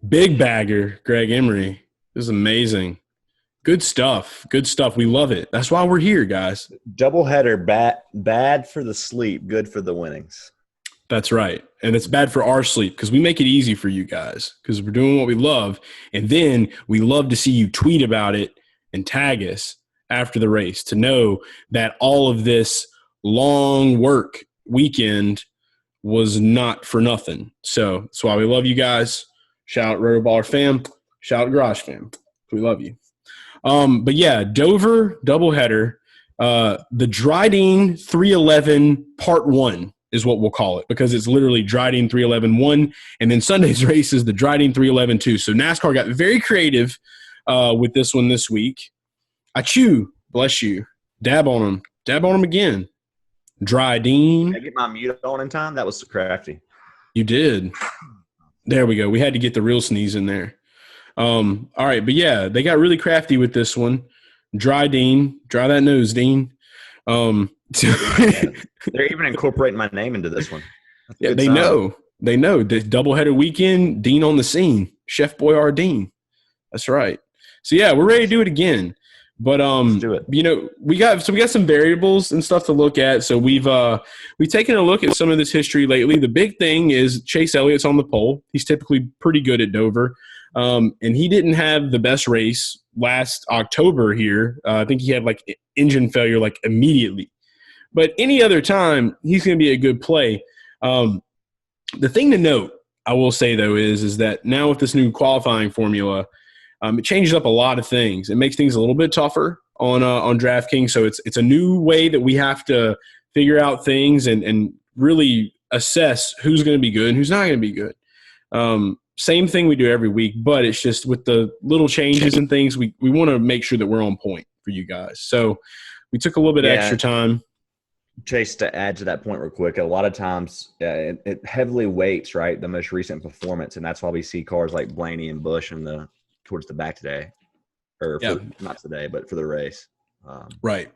Big bagger, Greg Emery. This is amazing. Good stuff. We love it. That's why we're here, guys. Doubleheader, bad for the sleep, good for the winnings. That's right. And it's bad for our sleep because we make it easy for you guys because we're doing what we love. And then we love to see you tweet about it and tag us after the race to know that all of this long work weekend was not for nothing. So that's why we love you guys. Shout out Roto Baller fam. Shout out Garage fam. We love you. But yeah, Dover doubleheader. The Dryden 311 Part 1 is what we'll call it because it's literally Dryden 311 1, and then Sunday's race is the Dryden 311 2. So NASCAR got very creative with this one this week. Achoo, bless you. Dab on them again. Dryden. Did I get my mute on in time? That was crafty. You did. There we go. We had to get the real sneeze in there. All right, but yeah, they got really crafty with this one. Dry that nose, Dean. They're even incorporating my name into this one. Yeah, they know. They know. The doubleheader weekend, Dean on the scene. Chef Boyardee. That's right. So yeah, we're ready to do it again. But let's do it. You know, we got some variables and stuff to look at. So we've taken a look at some of this history lately. The big thing is Chase Elliott's on the pole. He's typically pretty good at Dover. And he didn't have the best race last October here. I think he had like engine failure like immediately. But any other time, he's going to be a good play. The thing to note, I will say though, is that now with this new qualifying formula, it changes up a lot of things. It makes things a little bit tougher on DraftKings. So it's a new way that we have to figure out things and really assess who's going to be good and who's not going to be good. same thing we do every week, but it's just with the little changes and things, we want to make sure that we're on point for you guys. So we took a little bit extra time. Chase, to add to that point real quick, a lot of times it heavily weights, right, the most recent performance, and that's why we see cars like Blaney and Busch towards the back today, not today, but for the race. Right.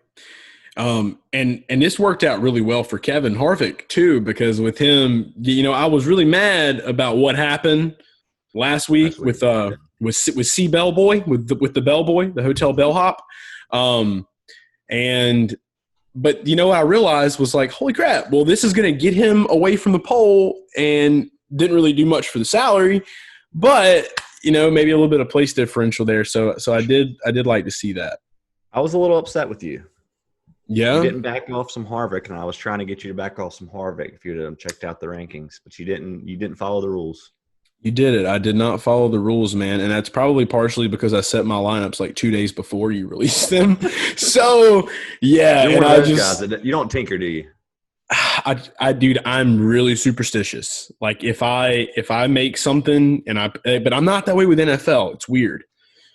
And this worked out really well for Kevin Harvick too, because with him, I was really mad about what happened last week with C Bellboy, with the Bellboy, the hotel bellhop. But what I realized was like, holy crap, well, this is going to get him away from the pole, and didn't really do much for the salary, but maybe a little bit of place differential there. So I did like to see that. I was a little upset with you. Yeah. You didn't back off some Harvick, and I was trying to get you to back off some Harvick if you'd have checked out the rankings, but you didn't follow the rules. You did it. I did not follow the rules, man. And that's probably partially because I set my lineups like 2 days before you released them. So yeah. You're one of those guys that you don't tinker, do you? Dude, I'm really superstitious. Like if I make something but I'm not that way with NFL. It's weird.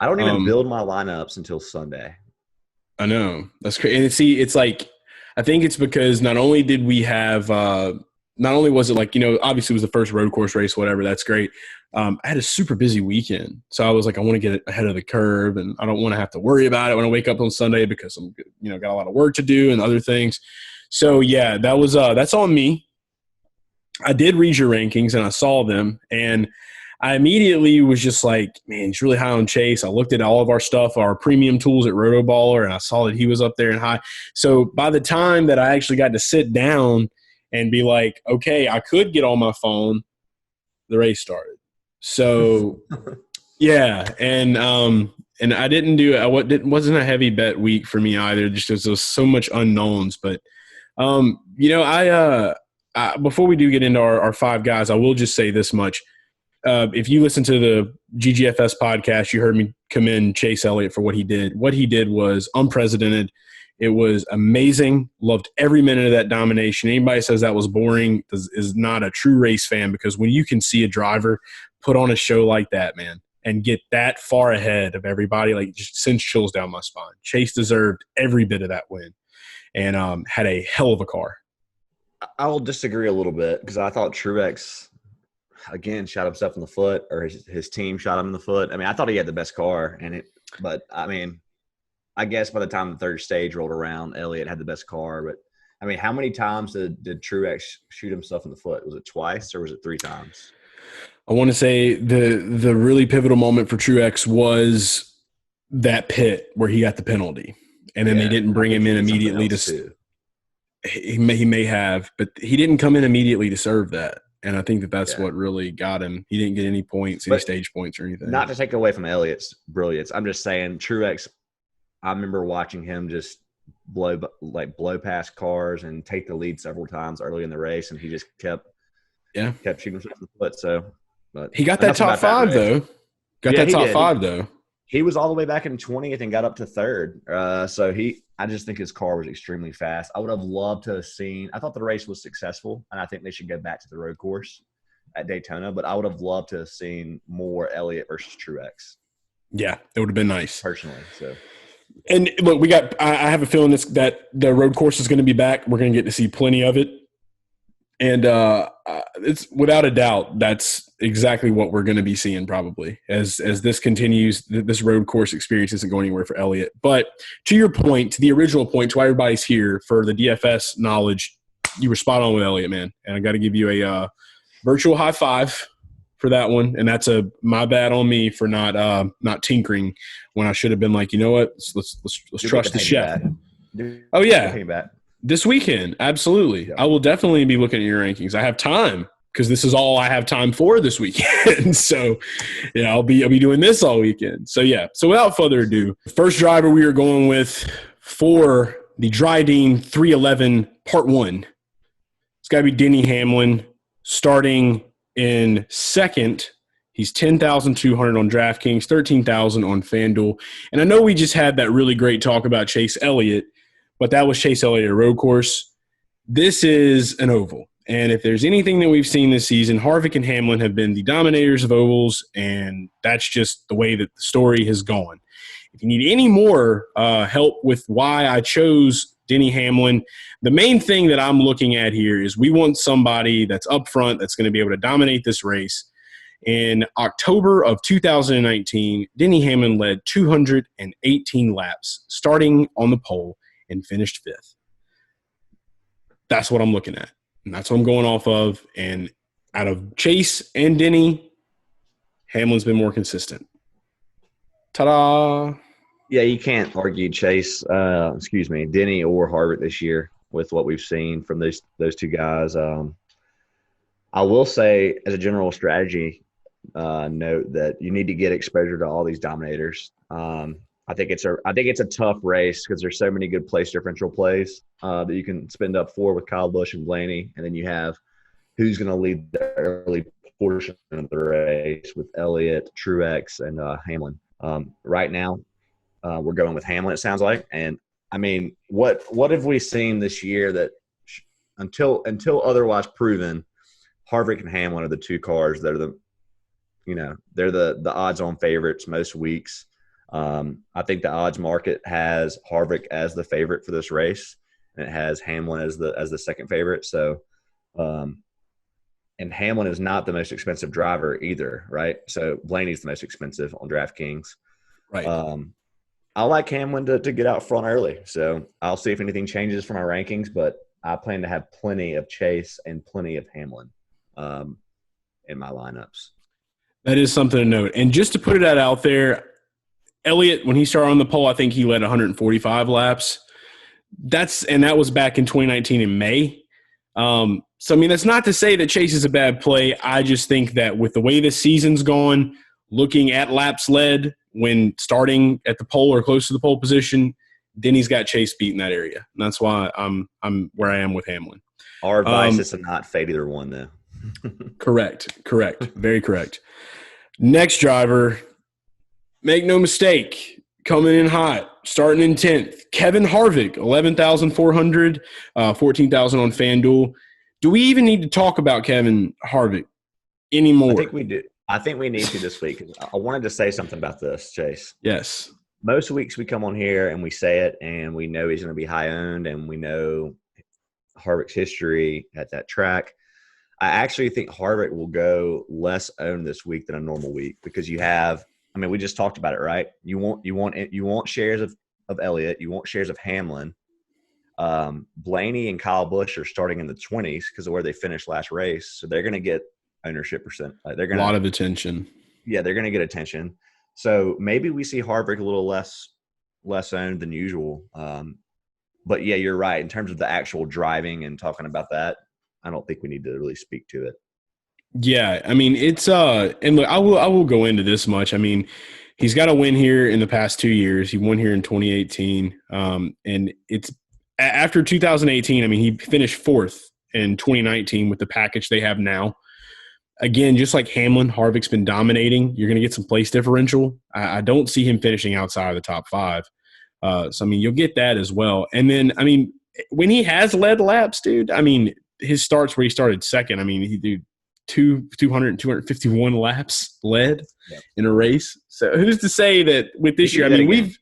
I don't even build my lineups until Sunday. I know. That's crazy. And see, it's like, I think it's because not only did we have, not only was it like, obviously it was the first road course race, whatever, that's great. I had a super busy weekend. So I was like, I want to get ahead of the curve, and I don't want to have to worry about it when I wake up on Sunday because I'm, got a lot of work to do and other things. So yeah, that's on me. I did read your rankings and I saw them, and I immediately was just like, man, he's really high on Chase. I looked at all of our stuff, our premium tools at Rotoballer, and I saw that he was up there and high. So by the time that I actually got to sit down and be like, okay, I could get on my phone, the race started. So yeah, and I didn't do it. Wasn't a heavy bet week for me either. Just there was so much unknowns. But before we do get into our five guys, I will just say this much. If you listen to the GGFS podcast, you heard me commend Chase Elliott for what he did. What he did was unprecedented. It was amazing. Loved every minute of that domination. Anybody says that was boring is not a true race fan, because when you can see a driver put on a show like that, man, and get that far ahead of everybody, like, just sends chills down my spine. Chase deserved every bit of that win, and had a hell of a car. I will disagree a little bit, because I thought Truex – again, shot himself in the foot, or his team shot him in the foot. I mean, I thought he had the best car, but I mean, I guess by the time the third stage rolled around, Elliott had the best car. But I mean, how many times did Truex shoot himself in the foot? Was it twice or was it 3 times? I want to say the really pivotal moment for Truex was that pit where he got the penalty, and then they didn't bring him in immediately he may have, but he didn't come in immediately to serve that. And I think that's what really got him. He didn't get any points, any stage points or anything. Not to take away from Elliott's brilliance. I'm just saying Truex, I remember watching him just blow past cars and take the lead several times early in the race, and he just kept shooting himself in the foot. So, but he got that top 5 though. Got that top 5 though. He was all the way back in 20th and got up to 3rd. I just think his car was extremely fast. I would have loved to have seen – I thought the race was successful, and I think they should go back to the road course at Daytona, but I would have loved to have seen more Elliott versus Truex. Yeah, it would have been nice. Personally, so. And look, I have a feeling that the road course is going to be back. We're going to get to see plenty of it. And it's without a doubt, that's exactly what we're going to be seeing probably as this continues. This road course experience isn't going anywhere for Elliott. But to your point, to the original point, to why everybody's here for the DFS knowledge, you were spot on with Elliott, man. And I got to give you a virtual high five for that one. And that's my bad on me for not tinkering when I should have been like, you know what, let's trust the chef. Oh yeah. This weekend, absolutely. I will definitely be looking at your rankings. I have time because this is all I have time for this weekend. So, yeah, I'll be doing this all weekend. So, yeah. So, without further ado, the first driver we are going with for the Dryden 311 Part 1. It's got to be Denny Hamlin starting in second. He's 10,200 on DraftKings, 13,000 on FanDuel. And I know we just had that really great talk about Chase Elliott, but that was Chase Elliott road course. This is an oval. And if there's anything that we've seen this season, Harvick and Hamlin have been the dominators of ovals, and that's just the way that the story has gone. If you need any more help with why I chose Denny Hamlin, the main thing that I'm looking at here is we want somebody that's up front that's going to be able to dominate this race. In October of 2019, Denny Hamlin led 218 laps, starting on the pole, and finished fifth. That's what I'm looking at, and that's what I'm going off of. And out of Chase and Denny, Hamlin's been more consistent. Ta-da! Yeah, you can't argue Denny or Harvick this year with what we've seen from those two guys. I will say, as a general strategy note, that you need to get exposure to all these dominators. I think it's a tough race because there's so many good place differential plays that you can spend up for with Kyle Busch and Blaney, and then you have who's going to lead the early portion of the race with Elliott, Truex, and Hamlin. Right now, we're going with Hamlin, it sounds like. And I mean, what have we seen this year that until otherwise proven, Harvick and Hamlin are the two cars that are they're the odds-on favorites most weeks. I think the odds market has Harvick as the favorite for this race, and it has Hamlin as the second favorite. So, and Hamlin is not the most expensive driver either, right? So Blaney's the most expensive on DraftKings. Right. I like Hamlin to get out front early. So I'll see if anything changes for my rankings, but I plan to have plenty of Chase and plenty of Hamlin in my lineups. That is something to note. And just to put it out there, Elliott, when he started on the pole, I think he led 145 laps. That was back in 2019 in May. So, I mean, that's not to say that Chase is a bad play. I just think that with the way this season's gone, looking at laps led when starting at the pole or close to the pole position, Denny's got Chase beat in that area. And that's why I'm where I am with Hamlin. Our advice is to not fade either one, though. Correct. Very correct. Next driver, make no mistake, coming in hot, starting in 10th. Kevin Harvick, 11,400, 14,000 on FanDuel. Do we even need to talk about Kevin Harvick anymore? I think we do. I think we need to this week. I wanted to say something about this, Chase. Yes. Most weeks we come on here and we say it, and we know he's going to be high owned, and we know Harvick's history at that track. I actually think Harvick will go less owned this week than a normal week because you have – I mean, we just talked about it, right? You want shares of Elliott. You want shares of Hamlin. Blaney and Kyle Busch are starting in the 20s because of where they finished last race. So they're going to get ownership percent. They're going a lot of attention. Yeah, they're going to get attention. So maybe we see Harvick a little less owned than usual. But, yeah, you're right. In terms of the actual driving and talking about that, I don't think we need to really speak to it. Yeah, I mean, it's and look, I will go into this much. I mean, he's got a win here in the past 2 years. He won here in 2018. And it's after 2018, I mean, he finished fourth in 2019 with the package they have now. Again, just like Hamlin, Harvick's been dominating. You're going to get some place differential. I don't see him finishing outside of the top five. So, I mean, you'll get that as well. And then, I mean, when he has led laps, dude, I mean, his starts where he started second, I mean, he did 251 laps led in a race. So who's to say that with this year? I mean,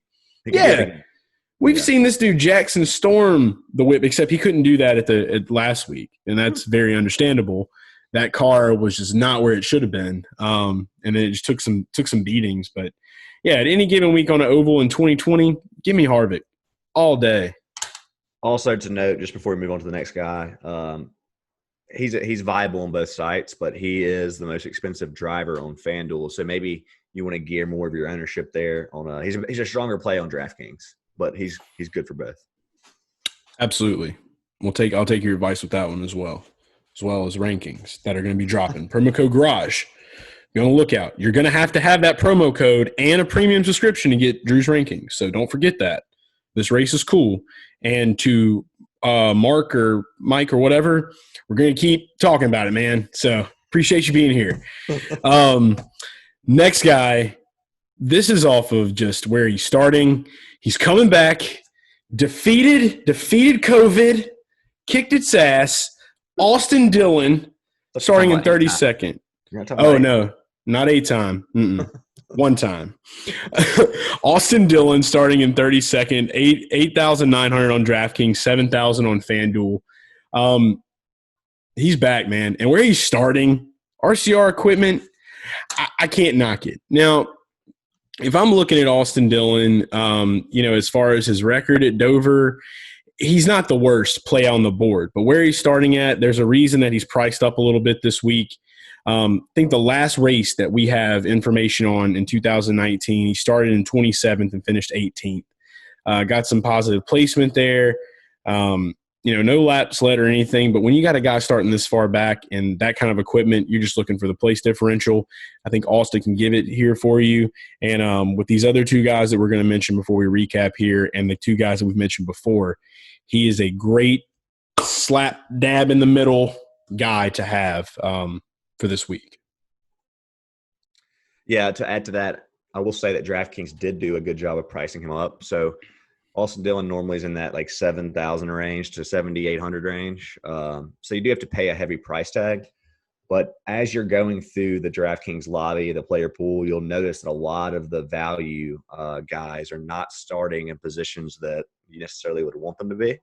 we've seen this dude Jackson storm the whip, except he couldn't do that at last week, and that's very understandable. That car was just not where it should have been, and it just took some beatings. But yeah, at any given week on an oval in 2020, give me Harvick all day. Also to note, just before we move on to the next guy, he's viable on both sites, but he is the most expensive driver on FanDuel. So maybe you want to gear more of your ownership there. He's a stronger play on DraftKings, but he's good for both. Absolutely, I'll take your advice with that one as well as rankings that are going to be dropping. Promo code Garage. Be on the lookout. You're going to have that promo code and a premium subscription to get Drew's rankings. So don't forget that. This race is cool. And to Mark or Mike or whatever, we're going to keep talking about it, man. So appreciate you being here. Next guy, this is off of just where he's starting. He's coming back, defeated COVID, kicked its ass, Austin Dillon Let's starting talk in about 32nd. You're not talking Oh, about no, not 8-time. One time. Austin Dillon starting in 32nd, 8,900 on DraftKings, 7,000 on FanDuel. He's back, man. And where he's starting, RCR equipment, I can't knock it. Now, if I'm looking at Austin Dillon, as far as his record at Dover, he's not the worst play on the board. But where he's starting at, there's a reason that he's priced up a little bit this week. I think the last race that we have information on in 2019, he started in 27th and finished 18th. Got some positive placement there. No laps led or anything, but when you got a guy starting this far back and that kind of equipment, you're just looking for the place differential. I think Austin can give it here for you. And with these other two guys that we're going to mention before we recap here and the two guys that we've mentioned before, he is a great slap dab in the middle guy to have for this week. Yeah, to add to that, I will say that DraftKings did do a good job of pricing him up. So Austin Dillon normally is in that like 7,000 range to 7,800 range. So you do have to pay a heavy price tag. But as you're going through the DraftKings lobby, the player pool, you'll notice that a lot of the value guys are not starting in positions that you necessarily would want them to be.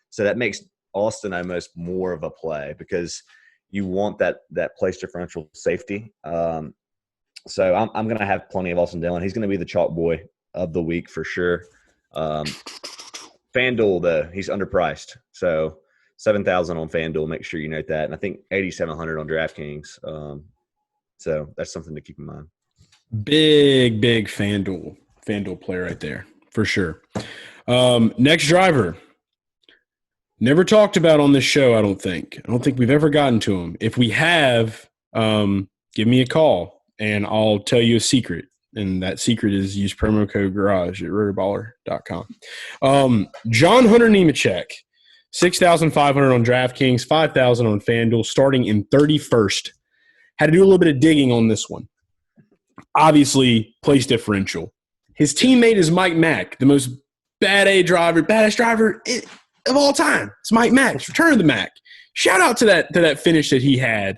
So that makes Austin almost more of a play because you want that place differential safety. So I'm going to have plenty of Austin Dillon. He's going to be the chalk boy of the week for sure. FanDuel, though, he's underpriced. So 7,000 on FanDuel. Make sure you note that. And I think 8,700 on DraftKings. So that's something to keep in mind. Big FanDuel player right there for sure. Next driver. Never talked about on this show, I don't think. I don't think we've ever gotten to him. If we have, give me a call, and I'll tell you a secret. And that secret is use promo code GARAGE at rotoballer.com. John Hunter Nemechek, 6,500 on DraftKings, 5,000 on FanDuel, starting in 31st. Had to do a little bit of digging on this one. Obviously, place differential. His teammate is Mike Mack, the most baddest driver of all time. It's Mike Mack. Return of the Mack. Shout out to that finish that he had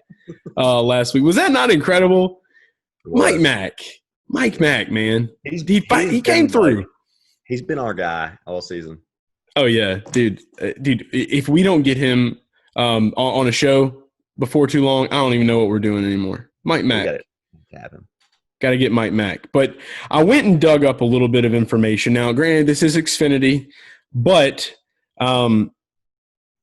last week. Was that not incredible? Mike Mack, man. He came through. He's been our guy all season. Oh, yeah. Dude, if we don't get him on a show before too long, I don't even know what we're doing anymore. Mike Mack. Got to get Mike Mack. But I went and dug up a little bit of information. Now, granted, this is Xfinity, but we got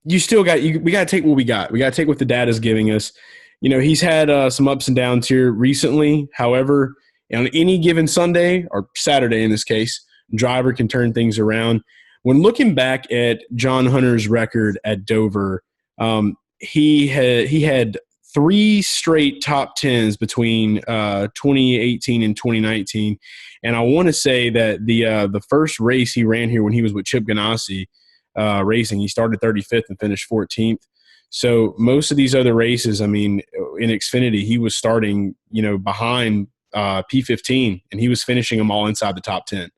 to take what we got. We got to take what the data's giving us. He's had some ups and downs here recently. However, on any given Sunday or Saturday in this case, driver can turn things around. When looking back at John Hunter's record at Dover, he had 3 straight top 10s between 2018 and 2019. And I want to say that the first race he ran here when he was with Chip Ganassi racing, he started 35th and finished 14th. So most of these other races, I mean, in Xfinity, he was starting, behind P15, and he was finishing them all inside the top 10.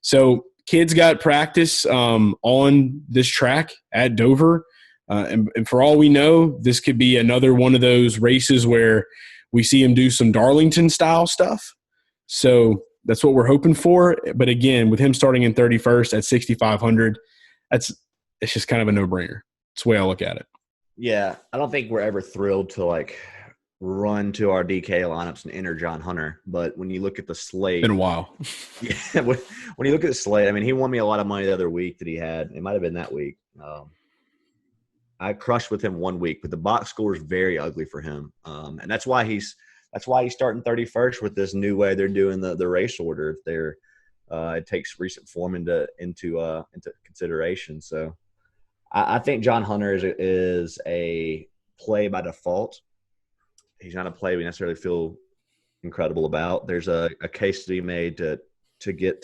So kids got practice on this track at Dover. And for all we know, this could be another one of those races where we see him do some Darlington-style stuff. So that's what we're hoping for. But again, with him starting in 31st at 6,500, it's just kind of a no-brainer. That's the way I look at it. Yeah, I don't think we're ever thrilled to run to our DK lineups and enter John Hunter. But when you look at the slate, been a while. Yeah, when you look at the slate, I mean, he won me a lot of money the other week that he had. It might have been that week. I crushed with him one week, but the box score is very ugly for him, and that's why he's starting 31st with this new way they're doing the race order. It takes recent form into consideration. So I think John Hunter is a play by default. He's not a play we necessarily feel incredible about. There's a case to be made to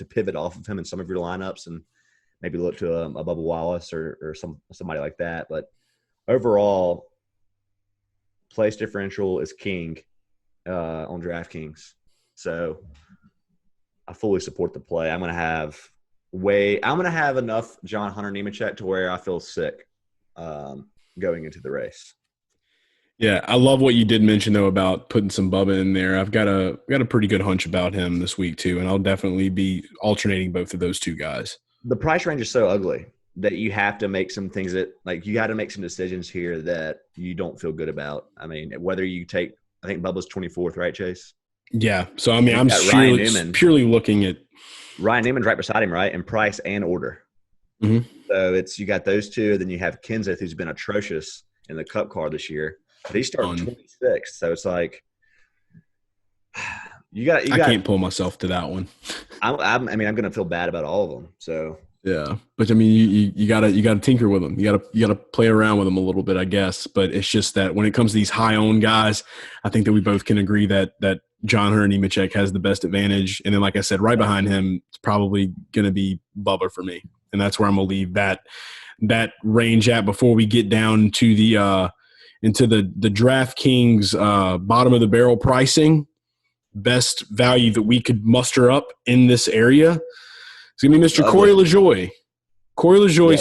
pivot off of him in some of your lineups and maybe look to a Bubba Wallace or somebody like that. But overall, place differential is king on DraftKings. So I fully support the play. I'm gonna have enough John Hunter Nemechek to where I feel sick. going into the race. Yeah, I love what you did mention though about putting some Bubba in there. I've got a pretty good hunch about him this week too, and I'll definitely be alternating both of those two guys. The price range is so ugly that you have to make some things that, like, you got to make some decisions here that you don't feel good about. I mean, whether you take, I think Bubba's 24th, right, Chase? Yeah. So I mean, I'm Newman. purely looking at Ryan Newman's right beside him, right? In price and order. Mm-hmm. So you got those two. Then you have Kenseth, who's been atrocious in the Cup car this year. But he's starting 26th. So it's like, I can't pull myself to that one. I'm going to feel bad about all of them. So yeah, but I mean, you gotta tinker with them. You gotta play around with them a little bit, I guess. But it's just that when it comes to these high owned guys, I think that we both can agree that John Hunter Nemechek has the best advantage. And then, like I said, right behind him, it's probably gonna be Bubba for me, and that's where I'm gonna leave that range at before we get down to the into the DraftKings bottom of the barrel pricing. Best value that we could muster up in this area. It's going to be Mr. Corey LaJoie. Corey LaJoie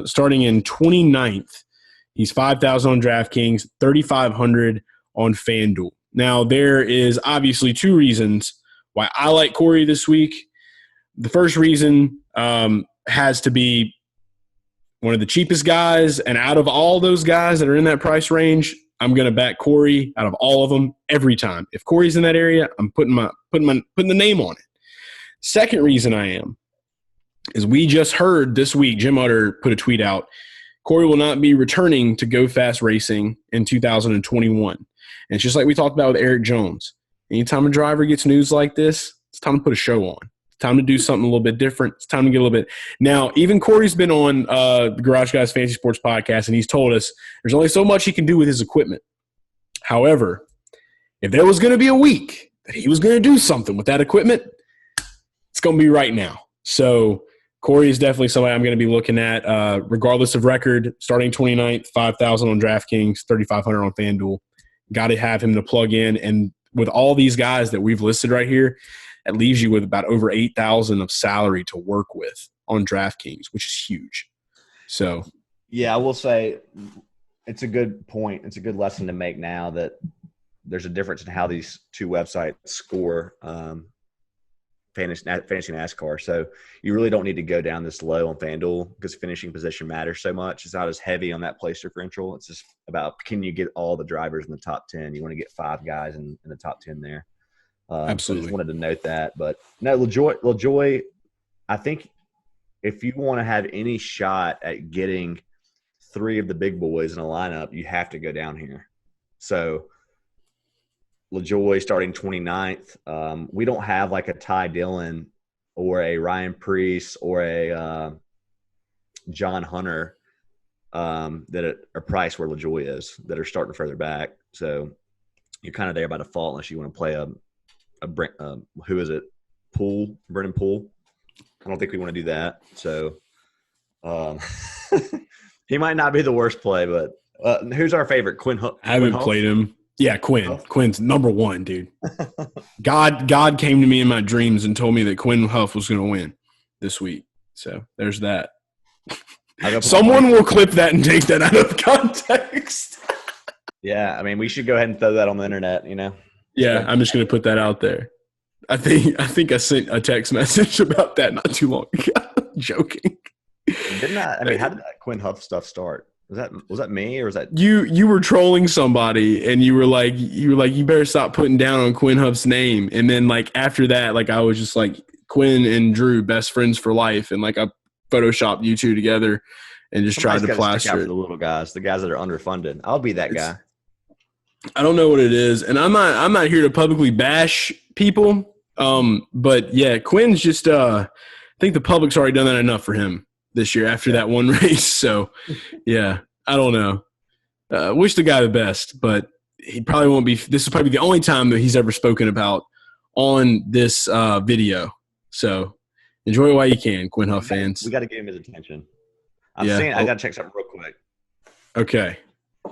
starting in 29th. He's 5,000 on DraftKings, 3,500 on FanDuel. Now, there is obviously two reasons why I like Corey this week. The first reason has to be one of the cheapest guys, and out of all those guys that are in that price range, I'm going to back Corey out of all of them every time. If Corey's in that area, I'm putting the name on it. Second reason I am is we just heard this week, Jim Utter put a tweet out, Corey will not be returning to Go Fast Racing in 2021. And it's just like we talked about with Eric Jones. Anytime a driver gets news like this, it's time to put a show on. It's time to do something a little bit different. It's time to get a little bit. Now, even Corey's been on the Garage Guys Fantasy Sports podcast, and he's told us there's only so much he can do with his equipment. However, if there was going to be a week that he was going to do something with that equipment, it's going to be right now. So Corey is definitely somebody I'm going to be looking at, regardless of record, starting 29th, 5,000 on DraftKings, 3,500 on FanDuel. Got to have him to plug in. And with all these guys that we've listed right here, it leaves you with about over 8,000 of salary to work with on DraftKings, which is huge. So, yeah, I will say it's a good point. It's a good lesson to make now that there's a difference in how these two websites score fantasy NASCAR. So you really don't need to go down this low on FanDuel because finishing position matters so much. It's not as heavy on that place differential. It's just about, can you get all the drivers in the top 10? You want to get 5 guys in the top 10 there. Absolutely. So I just wanted to note that. But no, LaJoie, I think if you want to have any shot at getting 3 of the big boys in a lineup, you have to go down here. So LaJoie starting 29th. We don't have like a Ty Dillon or a Ryan Preece or a John Hunter that are priced where LaJoie is, that are starting further back. So you're kind of there by default unless you want to play who is it? Brennan Poole. I don't think we want to do that. So he might not be the worst play, but who's our favorite? Quinn Huff. I haven't played him. Yeah, Quinn. Quinn's number one, dude. God came to me in my dreams and told me that Quinn Huff was going to win this week. So there's that. Someone will clip that and take that out of context. Yeah, I mean, we should go ahead and throw that on the internet, you know? Yeah, I'm just going to put that out there. I think I sent a text message about that not too long ago. Joking. Didn't I? I mean, how did that Quinn Huff stuff start? Was that me or was that you were trolling somebody and you were like you better stop putting down on Quinn Huff's name, and then like after that, like I was just like, Quinn and Drew best friends for life, and like I photoshopped you two together and just tried to plaster it. The little guys, the guys that are underfunded. I'll be that guy. I don't know what it is, and I'm not here to publicly bash people, but yeah, Quinn's just I think the public's already done that enough for him this year after that one race. So, yeah, I don't know. Wish the guy the best, but he probably won't be – this is probably the only time that he's ever spoken about on this video. So, enjoy it while you can, Quinn Huff fans. We got to give him his attention. I got to check something real quick. Okay.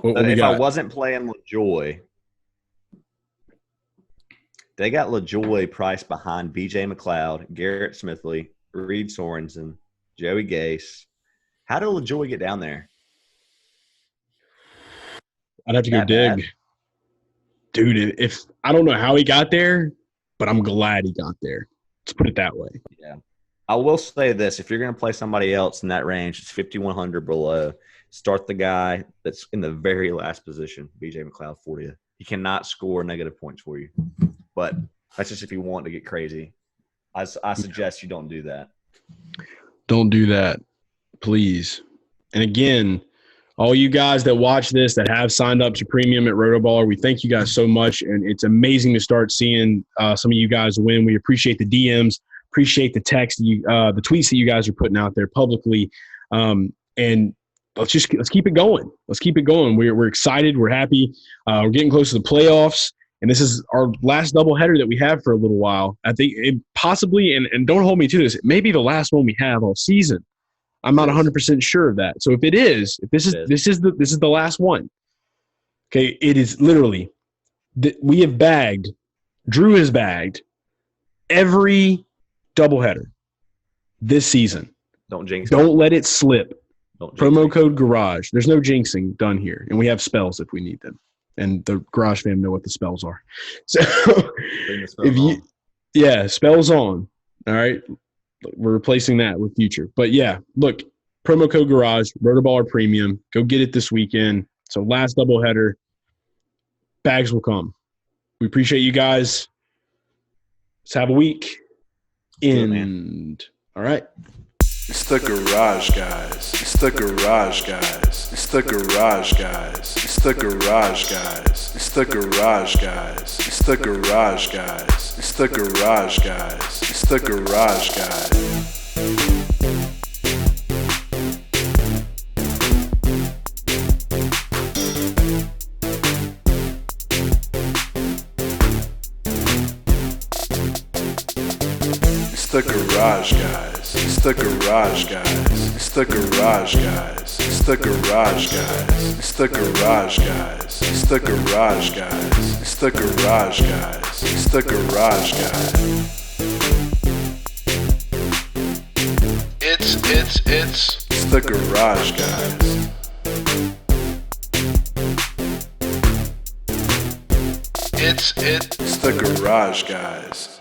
If I wasn't playing LaJoie, they got LaJoie priced behind B.J. McLeod, Garrett Smithley, Reed Sorensen, Joey Gase. How did LaJoie get down there? I'd have to go That dig. bad? Dude, if I don't know how he got there, but I'm glad he got there. Let's put it that way. Yeah. I will say this. If you're going to play somebody else in that range, it's 5,100 below, start the guy that's in the very last position, BJ McLeod for you. He cannot score negative points for you. But that's just if you want to get crazy. I suggest you don't do that. Don't do that, please. And again, all you guys that watch this that have signed up to premium at Rotoballer, we thank you guys so much. And it's amazing to start seeing some of you guys win. We appreciate the DMs, appreciate the text, the tweets that you guys are putting out there publicly. And let's keep it going. Let's keep it going. We're excited. We're happy. We're getting close to the playoffs. And this is our last doubleheader that we have for a little while. I think it possibly, and don't hold me to this, it may be the last one we have all season. I'm not 100% sure of that. So if this is the last one. Okay, it is literally we have bagged. Drew has bagged every doubleheader this season. Don't jinx. Don't let it slip. Don't jinx Promo it. code Garage. There's no jinxing done here, and we have spells if we need them. And the Garage fam know what the spells are. So Bring the spells on. spells on. All right. We're replacing that with future. But yeah, look, promo code Garage, Rotoballer Premium. Go get it this weekend. So last doubleheader. Bags will come. We appreciate you guys. Let's have a week. End. All right. It's the Garage Guys. It's the Garage Guys. It's the Garage Guys. It's the Garage Guys. It's the Garage Guys. It's the Garage Guys. It's the Garage Guys. It's the Garage Guys. It's the Garage Guys. It's the Garage Guys. It's the Garage Guys. It's the Garage Guys. It's the Garage Guys. It's the Garage Guys. It's the Garage Guys. It's the Garage Guys. It's the Garage Guys. It's the Garage Guys.